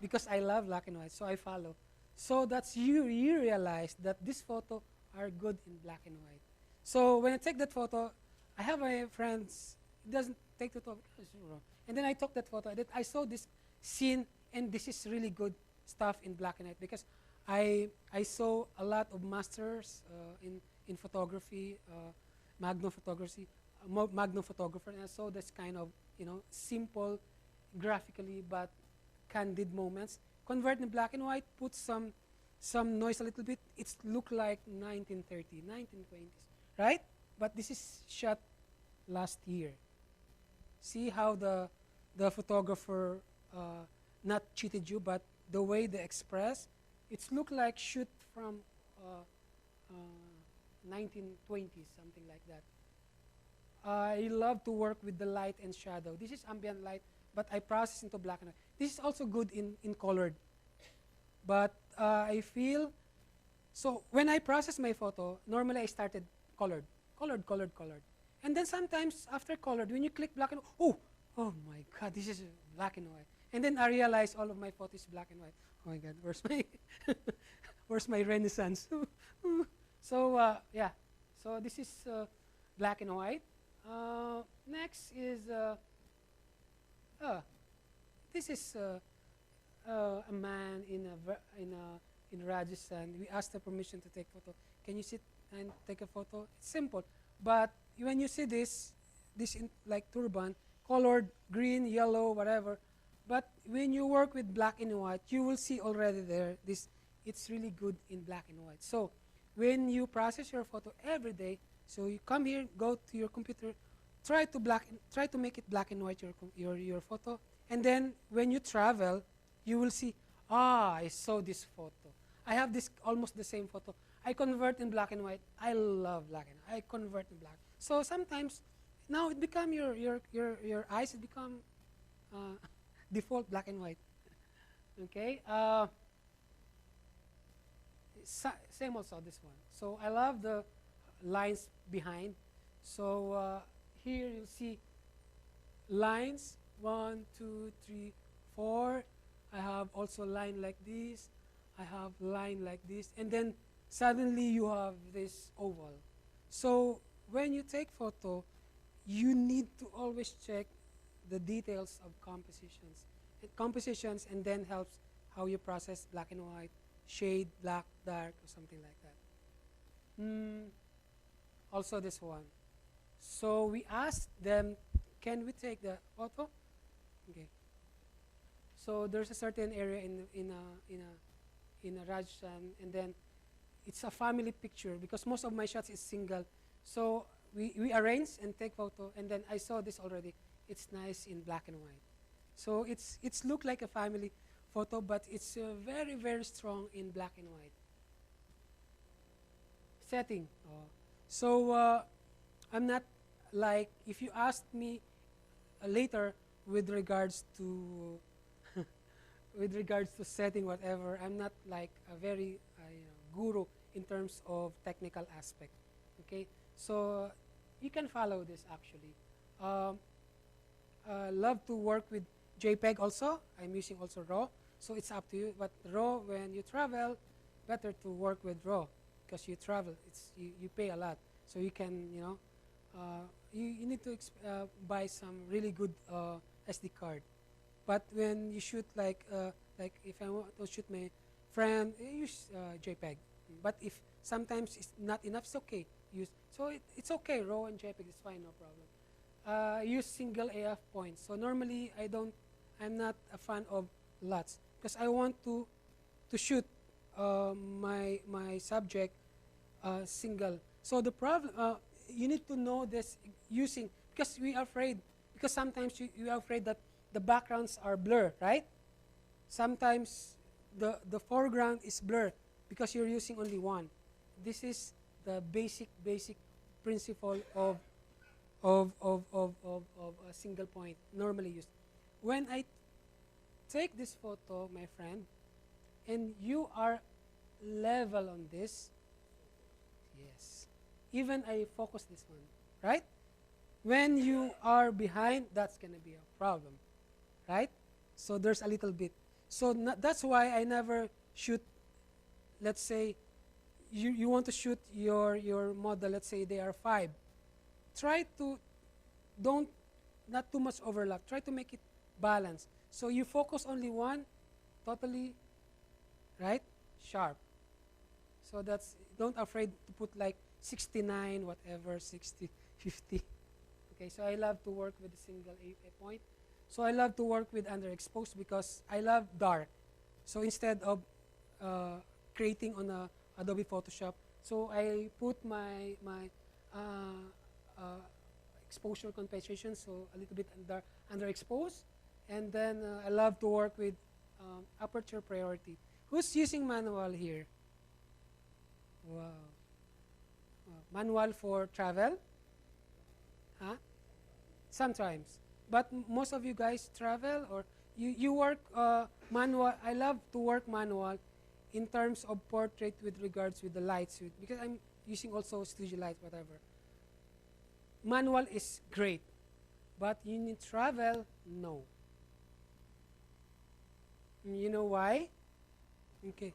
because I love black and white, so I follow. So that's you realize that this photo are good in black and white. So when I take that photo, I have my friends, he doesn't take the photo, and then I took that photo, I saw this scene, and this is really good stuff in black and white, because I saw a lot of masters in photography, Magno photography, Magno photographer, and I saw this kind of simple, graphically but candid moments. Convert in black and white, put some noise a little bit. It's look like 1930s, 1920s, right? But this is shot last year. See how the photographer not cheated you, but the way they express, it's look like shoot from 1920s, something like that. I love to work with the light and shadow. This is ambient light, but I process into black and white. This is also good in colored. But I feel, so when I process my photo, normally I started colored. And then sometimes after colored, when you click black and white, oh my God, this is black and white. And then I realize all of my photos black and white. Oh my God, where's my Renaissance? So yeah, so this is black and white. Next is this is a man in Rajasthan. We asked the permission to take photo. Can you sit and take a photo? It's simple, but when you see this in like turban, colored green, yellow, whatever. But when you work with black and white, you will see already there this. It's really good in black and white. So when you process your photo every day, so you come here, go to your computer, try to make it black and white your photo, and then when you travel, you will see, I saw this photo. I have this almost the same photo. I convert in black and white. I love black and white. I convert in black. So sometimes now it become your eyes. It become default black and white. Okay. Same also this one. So I love the lines behind. So here you see lines 1, 2, 3, 4. I have also line like this. I have line like this, and then suddenly you have this oval. So when you take photo, you need to always check the details of compositions, and then helps how you process black and white, shade, black, dark, or something like that. Also this one. So we asked them, can we take the photo? Okay. So there's a certain area in a Rajasthan, and then it's a family picture because most of my shots is single. So we arrange and take photo, and then I saw this already. It's nice in black and white. So it's look like a family photo, but it's very, very strong in black and white. Setting. So I'm not like, if you asked me later, with regards to with regards to setting whatever. I'm not like a very guru in terms of technical aspect. Okay, so you can follow this actually. Love to work with JPEG also. I'm using also RAW, so it's up to you. But RAW, when you travel, better to work with RAW because you travel. You pay a lot, so you can you need to buy some really good SD card. But when you shoot like if I want to shoot my friend, use JPEG. But if sometimes it's not enough, it's okay. It's okay. RAW and JPEG is fine, no problem. Use single AF points. So normally I'm not a fan of lots because I want to shoot my subject single. So the problem you need to know this using because we are afraid because sometimes you are afraid that the backgrounds are blur, right? Sometimes the foreground is blur because you're using only one. This is the basic principle of a single point normally used. When I take this photo, my friend, and you are level on this, yes, even I focus this one, right? When you are behind, that's going to be a problem, right? So there's a little bit. So that's why I never shoot, let's say, you want to shoot your model, let's say they are 5. Try to, not too much overlap. Try to make it balanced. So you focus only one, totally, right, sharp. So don't afraid to put like 69, whatever, 60, 50. Okay, so I love to work with a single a point. So I love to work with underexposed because I love dark. So instead of creating on Adobe Photoshop, so I put my exposure compensation, so a little bit underexposed. And then I love to work with aperture priority. Who's using manual here? Wow. Manual for travel? Huh? Sometimes. But most of you guys travel or you work manual. I love to work manual in terms of portrait with regards with the lights because I'm using also studio lights, whatever. Manual is great, but you need travel, no. You know why? Okay.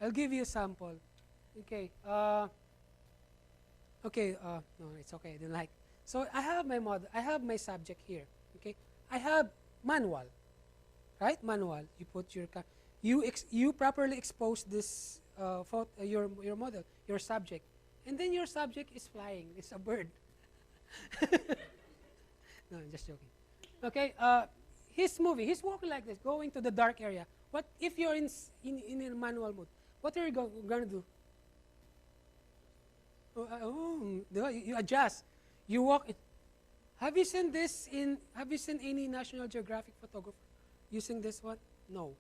I'll give you a sample. Okay. Okay. No, it's okay. I didn't like. So I have my model. I have my subject here. Okay. I have manual, right? Manual. You put your you properly expose this your model, your subject, and then your subject is flying. It's a bird. No, I'm just joking. Okay. He's moving. He's walking like this, going to the dark area. What if you're in a manual mode? What are you going to do? You adjust. You walk. Have you seen this have you seen any National Geographic photographer using this one? No.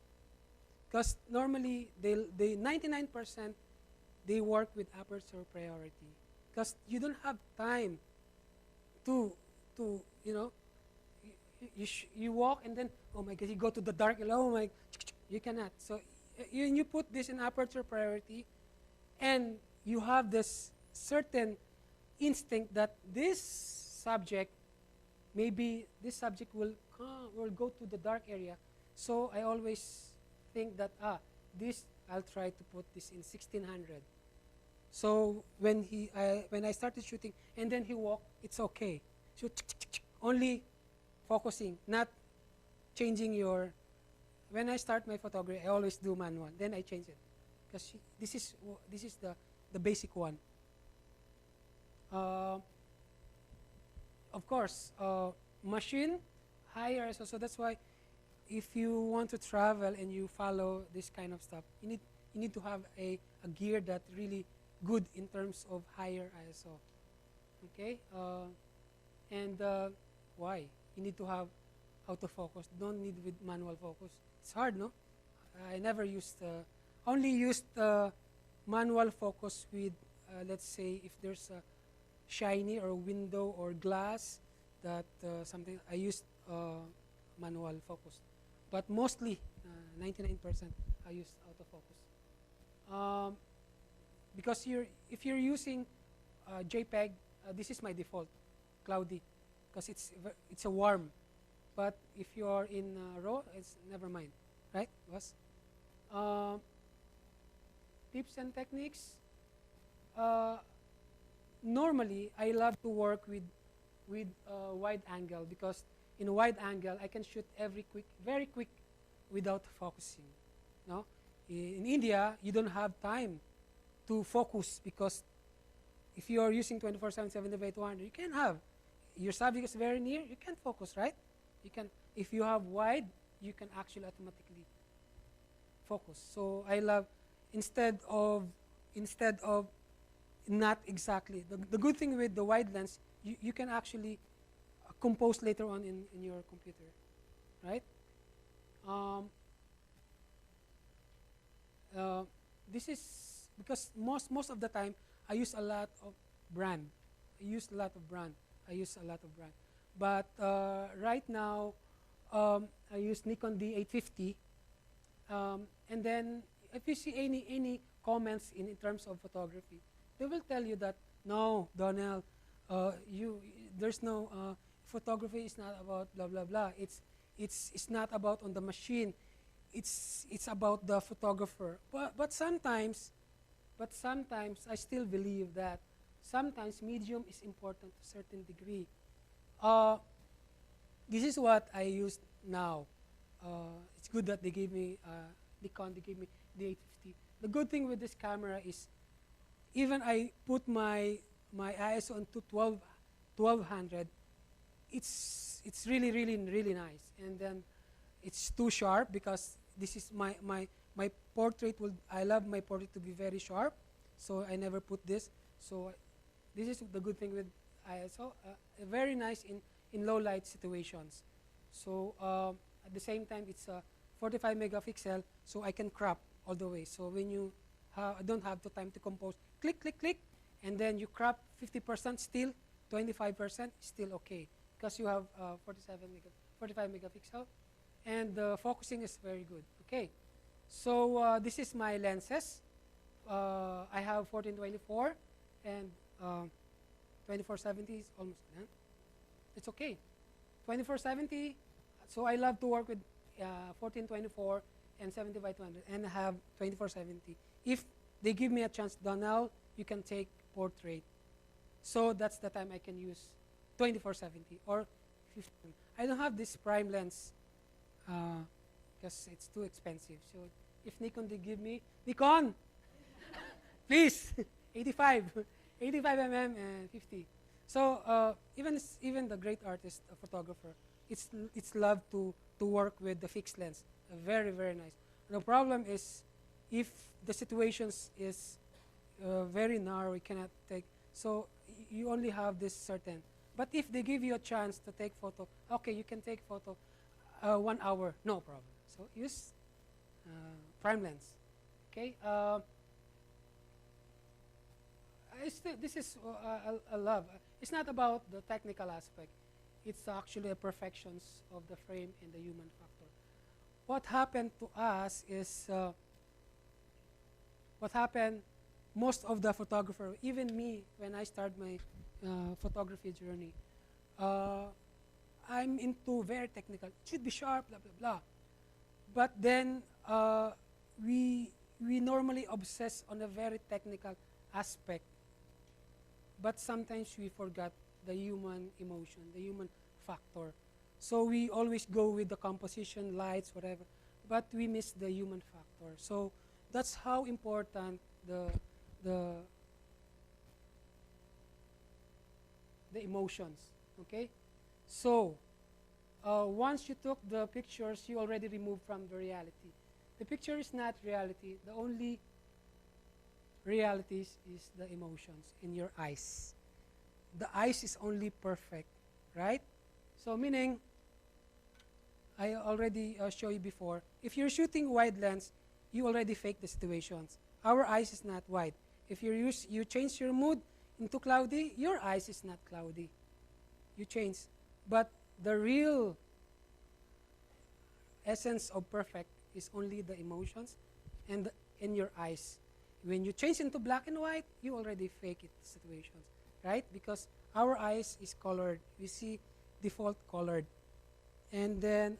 Because normally they 99% they work with aperture priority. Because you don't have time to you walk and then oh my god you go to the dark, oh my, you cannot. So you put this in aperture priority and you have this certain instinct that this subject, maybe this subject will go to the dark area. So I always think that this I'll try to put this in 1600. So when I started shooting and then he walked, it's okay. So only focusing, not changing your. When I start my photography, I always do manual. Then I change it because this is the basic one. Of course, machine higher. So that's why, if you want to travel and you follow this kind of stuff, you need to have a gear that really good in terms of higher ISO. Okay, and why you need to have autofocus? Don't need with manual focus. It's hard, no? I never used only used manual focus with let's say if there's a shiny or window or glass that something I used manual focus, but mostly 99% I use autofocus. Because if you're using JPEG, this is my default, cloudy, because it's a warm. But if you're in RAW, it's never mind, right, boss? Tips and techniques. Normally, I love to work with wide angle, because in wide angle I can shoot very quick, without focusing. No, in India you don't have time to focus, because if you are using 24/7 70/200, you can have your subject is very near, you can't focus, right? You can, if you have wide, you can actually automatically focus. So I love instead of not exactly. The good thing with the wide lens, you can actually compose later on in your computer, right? This is because most of the time I use a lot of brand. But right now I use Nikon D850. And then if you see any comments in terms of photography, they will tell you that, no, Donnell, there's no photography is not about blah blah blah. It's not about on the machine. It's about the photographer. But sometimes I still believe that sometimes medium is important to a certain degree. This is what I use now. It's good that they gave me Nikon. They gave me the 850. The good thing with this camera is, even I put my ISO onto 1200, it's really nice. And then it's too sharp, because this is my portrait. I love my portrait to be very sharp, so I never put this. So this is the good thing with ISO. Very nice in low light situations. So at the same time, it's a 45 megapixel, so I can crop all the way. So when you don't have the time to compose, click, and then you crop 50% still, 25% still okay, because you have 45 megapixel, and the focusing is very good. Okay, so this is my lenses. I have 14-24 and 24-70 is almost done. It's okay. 24-70. So I love to work with 14-24 and 70/200, and I have 24-70. If they give me a chance, Donnell, you can take portrait. So that's the time I can use 24-70 or 15. I don't have this prime lens because it's too expensive. So if Nikon they give me, Nikon, please, 85 mm and 50. So even the great artist, photographer, it's love to work with the fixed lens. Very nice. The problem is if the situations is very narrow, you cannot take. So you only have this certain. But if they give you a chance to take photo, okay, you can take photo 1 hour, no problem. So use prime lens. Okay. This is I love. It's not about the technical aspect. It's actually a perfections of the frame and the human factor. What happened to us is what happened. Most of the photographer, even me, when I start my photography journey, I'm into very technical. It should be sharp, blah blah blah. But then we normally obsess on a very technical aspect. But sometimes we forgot the human emotion, the human factor. So we always go with the composition, lights, whatever, but we miss the human factor. So that's how important the emotions, okay? So once you took the pictures, you already removed from the reality. The picture is not reality. The only realities is the emotions in your eyes. The eyes is only perfect, right? So meaning, I already showed you before, if you're shooting wide lens, you already fake the situations. Our eyes is not wide. If you change your mood into cloudy, your eyes is not cloudy. You change. But the real essence of perfect is only the emotions and in your eyes. When you change into black and white, you already fake it situations, right? Because our eyes is colored. We see default colored. And then,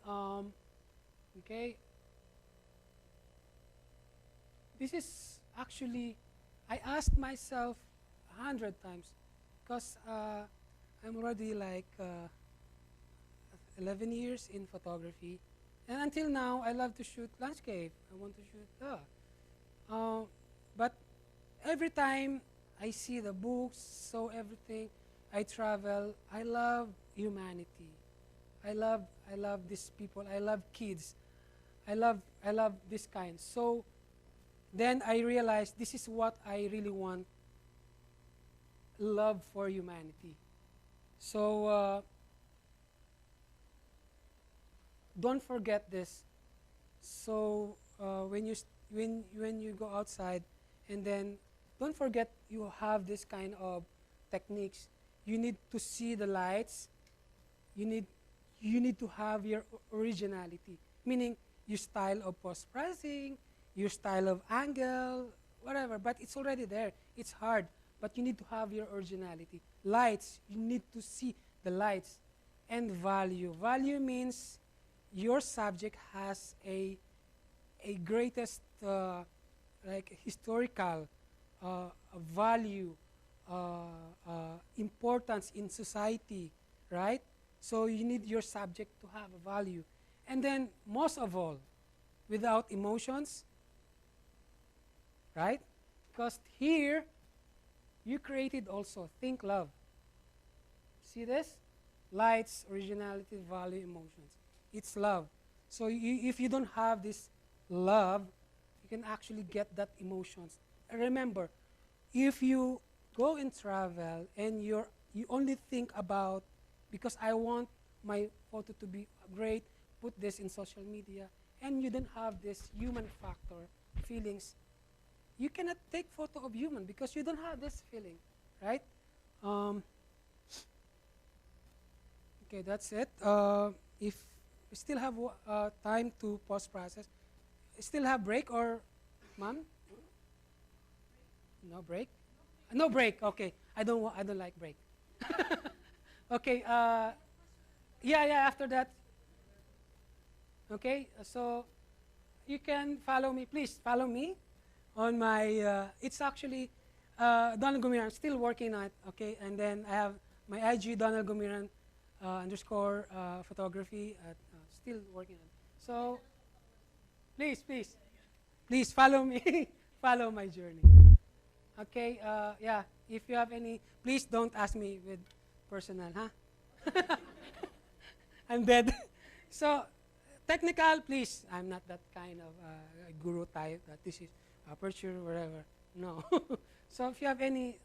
okay, this is actually, I asked myself 100 times because I'm already like 11 years in photography. And until now, I love to shoot landscape. I want to shoot, but every time I see the books, so everything, I travel, I love humanity. I love these people. I love kids. I love this kind. So then I realized this is what I really want. Love for humanity. So don't forget this. So when you go outside, and then don't forget you have this kind of techniques. You need to see the lights. You need to have your originality, meaning your style of post-processing, your style of angle, whatever. But it's already there. It's hard, but you need to have your originality. Lights, you need to see the lights. And value. Value means your subject has a greatest like historical value, importance in society, right? So you need your subject to have a value. And then most of all, without emotions, right? Because here, you created also think love. See this? Lights, originality, value, emotions. It's love. So if you don't have this love, you can actually get that emotions. And remember, if you go and travel and you only think about, because I want my photo to be great, put this in social media, and you don't have this human factor, feelings, you cannot take photo of human because you don't have this feeling, right? Okay, that's it. If we still have time to post-process, still have break or, ma'am? No break? No break. Okay, I don't like break. Okay. Yeah. After that. Okay. So you can follow me. Please follow me on my. It's actually Donald Gumiran. Still working on it. Okay, and then I have my IG Donald Gumiran underscore photography. Still working on it. So please follow me. Follow my journey. Okay. Yeah. If you have any, please don't ask me with personal, huh? I'm dead. So, technical, please. I'm not that kind of guru type that this is aperture, whatever. No. So, if you have any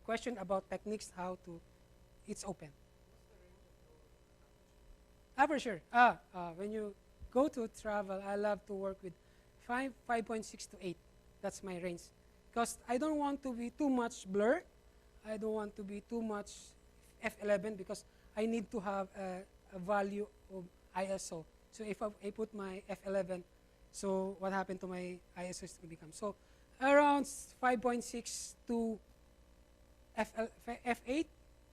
question about techniques, how to, it's open. Aperture. When you go to travel, I love to work with 5.6 to 8. That's my range. Because I don't want to be too much blur. I don't want to be too much f11 because I need to have a value of ISO. So if I put my f11, so what happened to my ISO is to become. So around 5.6 to f8,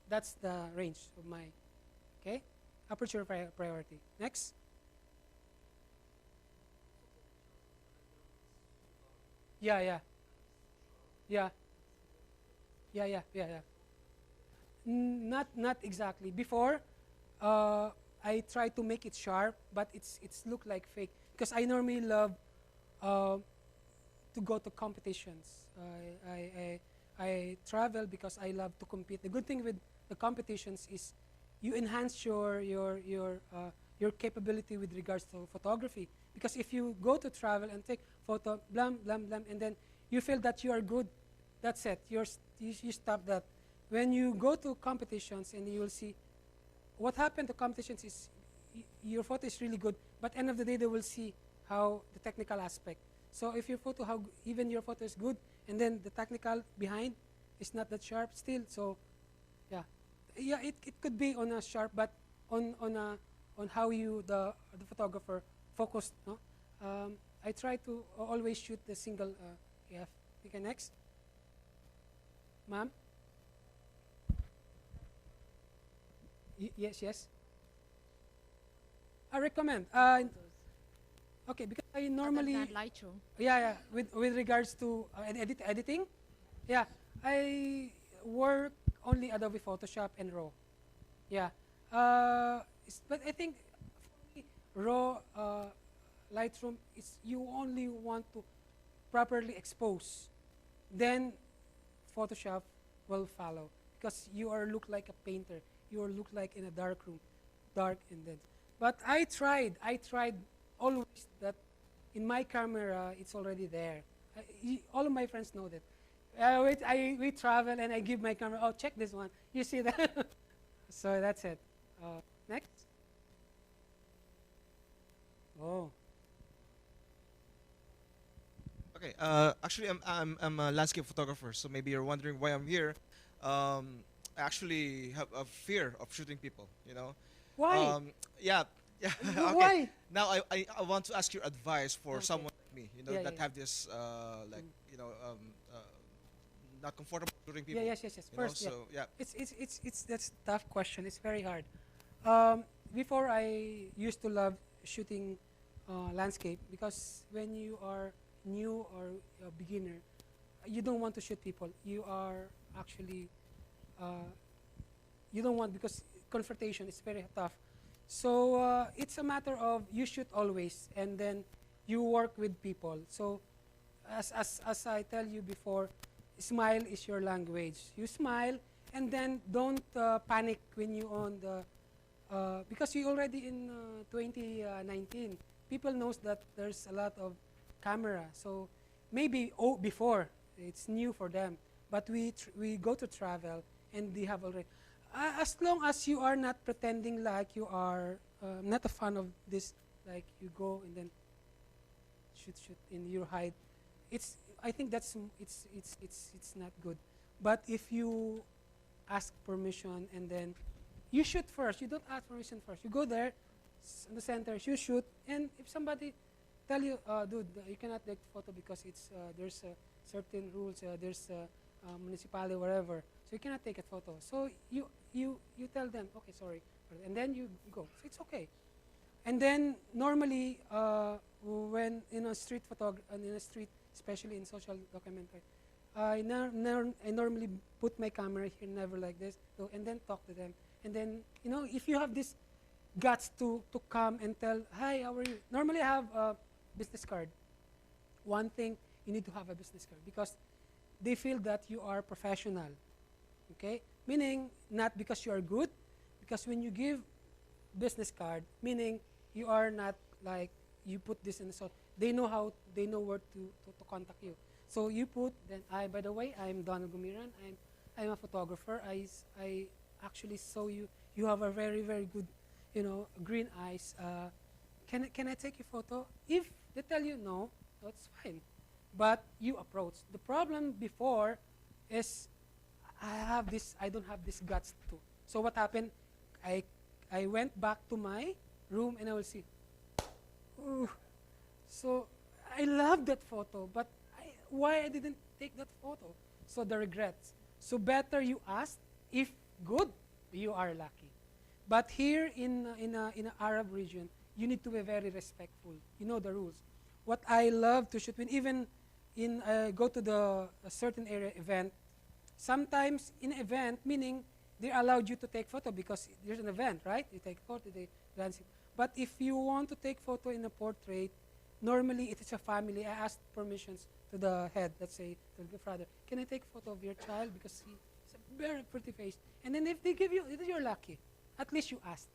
that's the range of my, okay, aperture priority. Next. Yeah. Not exactly. Before, I try to make it sharp, but it's look like fake because I normally love to go to competitions. I travel because I love to compete. The good thing with the competitions is you enhance your capability with regards to photography. Because if you go to travel and take photo, blam, blam, blam, and then you feel that you are good, that's it. You stop that. When you go to competitions and you will see what happened to competitions is your photo is really good, but end of the day they will see how the technical aspect. So if your photo, even your photo is good, and then the technical behind is not that sharp still. So yeah, Yeah, it could be on a sharp, but on how the photographer focused. No, I try to always shoot the single. Yeah. Okay, next, ma'am. Yes, yes. I recommend. Okay, because I normally. Other than Lightroom. Yeah, yeah. With regards to editing, yeah, I work only Adobe Photoshop and RAW. Yeah, but I think for me, RAW, Lightroom is you only want to properly expose, then Photoshop will follow because you are look like a painter. You are look like in a dark room, dark and then. But I tried always that in my camera it's already there. All of my friends know that. We travel and I give my camera. Oh, check this one. You see that? So that's it. Next. Oh. Okay. Actually, I'm a landscape photographer, so maybe you're wondering why I'm here. I actually have a fear of shooting people. You know. Why? Yeah. Yeah. Okay. Why? Now I want to ask your advice for Okay. someone like me. You know Yeah, that yeah. have this like not comfortable shooting people. Yeah, yes, yes, yes. You know, First, yeah. so yeah. It's that's a tough question. It's very hard. Before I used to love shooting landscape because when you are new or a beginner, you don't want to shoot people. You are actually you don't want because confrontation is very tough. So it's a matter of you shoot always and then you work with people. So as I tell you before, smile is your language. You smile and then don't panic when you on the because you already in 2019. People knows that there's a lot of camera. So maybe before it's new for them, but we go to travel and they have already. As long as you are not pretending like you are not a fan of this, like you go and then shoot in your height, I think it's not good. But if you ask permission and then you shoot first, you don't ask permission first. You go there in the center, you shoot, and if somebody tell you, dude, you cannot take photo because it's there's certain rules, there's municipality, whatever, so you cannot take a photo. So you tell them, okay, sorry, and then you go. So it's okay. And then normally when in a street in a street, especially in social documentary, I normally put my camera here, never like this, so, and then talk to them. And then if you have this guts to come and tell, hi, how are you? Normally I have a business card. One thing, you need to have a business card because they feel that you are professional. Okay, meaning not because you are good, because when you give business card, meaning you are not like you put this in the so they know where to contact you. So you put then by the way, I'm Donald Gumiran. I'm a photographer. I actually saw you. You have a very very good, green eyes. Can I take your photo? If they tell you no, that's fine. But you approach. The problem before is I don't have this guts to. So what happened? I went back to my room and I will see. Ooh. So I love that photo, but why I didn't take that photo? So the regrets. So better you ask. If good, you are lucky. But here in a Arab region, you need to be very respectful. You know the rules. What I love to shoot when even in go to a certain area event. Sometimes in event, meaning they allowed you to take photo because there's an event, right? You take photo, they dancing. But if you want to take photo in a portrait, normally it is a family. I asked permissions to the head, let's say to the father. Can I take photo of your child because he's a very pretty face? And then if they give you, you're lucky. At least you asked.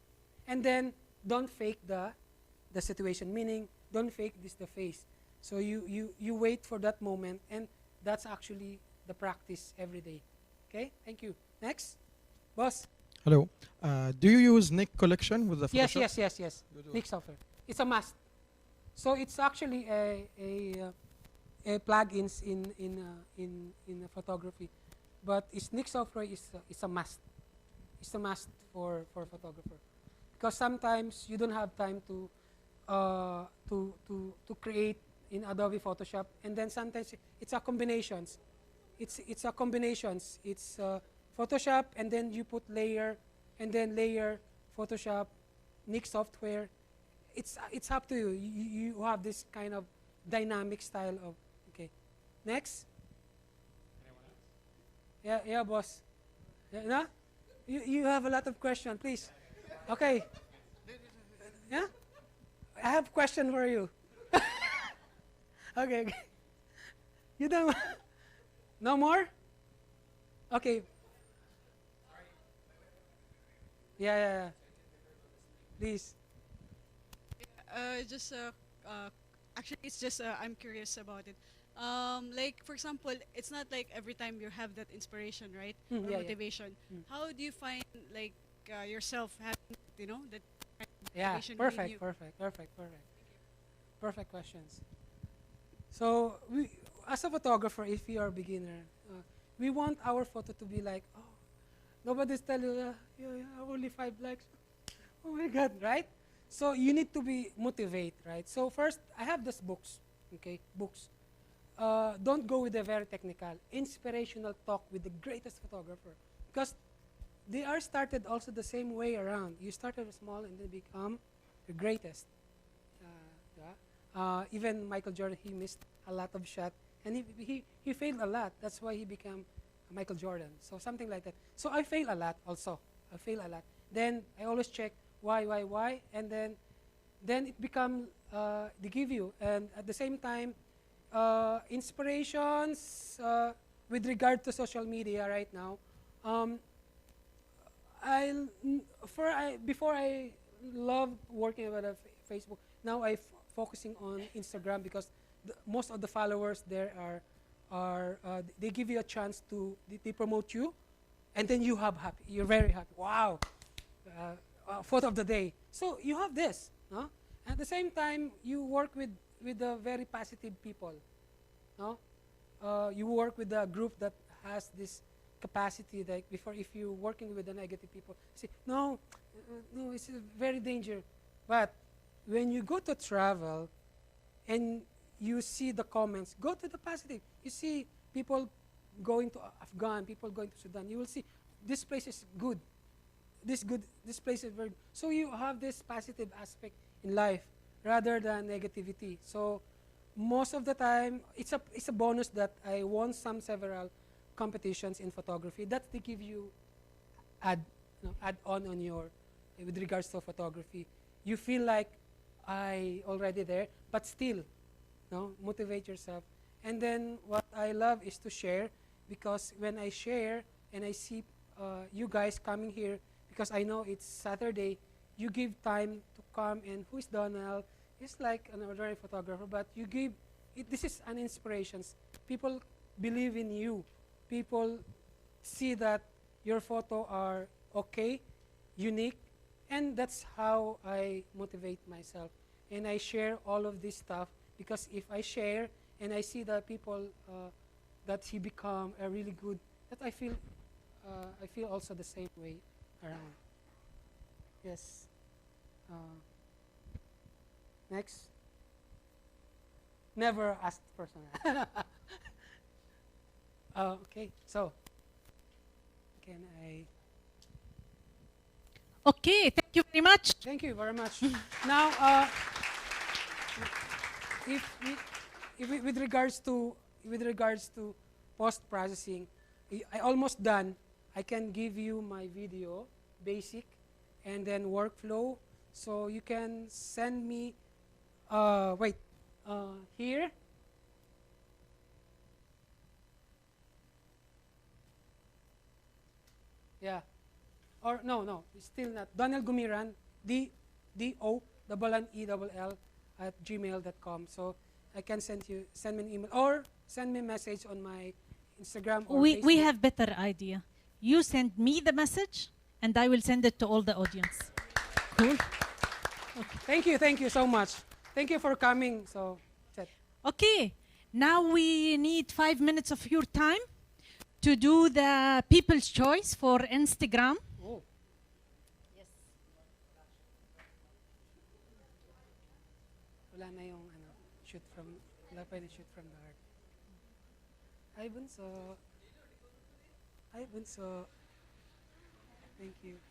And then don't fake the situation, meaning don't fake the face. So you wait for that moment, and that's actually the practice every day. Okay, thank you. Next, boss. Hello. Do you use Nick collection with the Yes, Photoshop? yes. You do. Nick software. It's a must. So it's actually a plugins in photography, but Nick software is a must. is a must for photographer, because sometimes you don't have time to create in Adobe Photoshop, and then sometimes it's a combinations. It's a combinations. It's Photoshop, and then you put layer, and then layer Photoshop, Nick software. It's up to you. You have this kind of dynamic style of. Okay, next. Yeah, boss. Yeah, no? You have a lot of questions, please. Okay. Yeah? I have a question for you. Okay. You don't. No more? Okay. Yeah. Please. Just actually, it's just I'm curious about it. Like for example, it's not like every time you have that inspiration, right? Or Yeah. motivation. How do you find like yourself having, that kind of Yeah. motivation within you? Perfect questions. So as a photographer, if you are a beginner, we want our photo to be like, oh, nobody's telling you, only 5 likes. Oh my God, right? So you need to be motivate, right? So first, I have these books, okay, books. Don't go with the very technical, inspirational talk with the greatest photographer, because they are started also the same way around. You started small and then become the greatest. Even Michael Jordan, he missed a lot of shots, and he failed a lot. That's why he became Michael Jordan. So something like that. So I fail a lot also. Then I always check why, and then it become they give you, and at the same time, inspirations with regard to social media right now. Before I loved working with Facebook. Now I focusing on Instagram, because most of the followers there are they give you a chance to they promote you, and then you're very happy. Wow, photo of the day. So you have this, no? At the same time, you work with the very positive people, no? You work with a group that has this capacity. Like before, if you're working with the negative people, say no, it's a very danger. But when you go to travel and you see the comments, go to the positive. You see people going to Afghan, people going to Sudan. You will see this place is good. This place is very good. So you have this positive aspect in life rather than negativity. So most of the time, it's a bonus that I won several competitions in photography that they give you add on your with regards to photography. You feel like I already there, but still, motivate yourself. And then what I love is to share, because when I share and I see you guys coming here, because I know it's Saturday, you give time to come, and who is Donald? He's like an ordinary photographer, but you give it. This is an inspiration. People believe in you. People see that your photo are okay, unique, and that's how I motivate myself. And I share all of this stuff, because if I share and I see the people that he become a really good, that I feel also the same way around. Yes. Next. Never asked person. Okay, so can I? Okay, thank you very much. Thank you very much. Now, with regards to post processing, I almost done. I can give you my video, basic, and then workflow. So you can send me. Here. Yeah. Or no, it's still not. Donald Gumiran, DONELL @gmail.com. So I can send me an email or send me a message on my Instagram or We Facebook. have better idea. You send me the message, and I will send it to all the audience. Cool. Thank you so much. Thank you for coming. So, that's it. Okay, now we need 5 minutes of your time to do the people's choice for Instagram. Oh. sana yung shoot from, love and shoot from the heart. Hi, Bunso. Hi, Bunso. Thank you.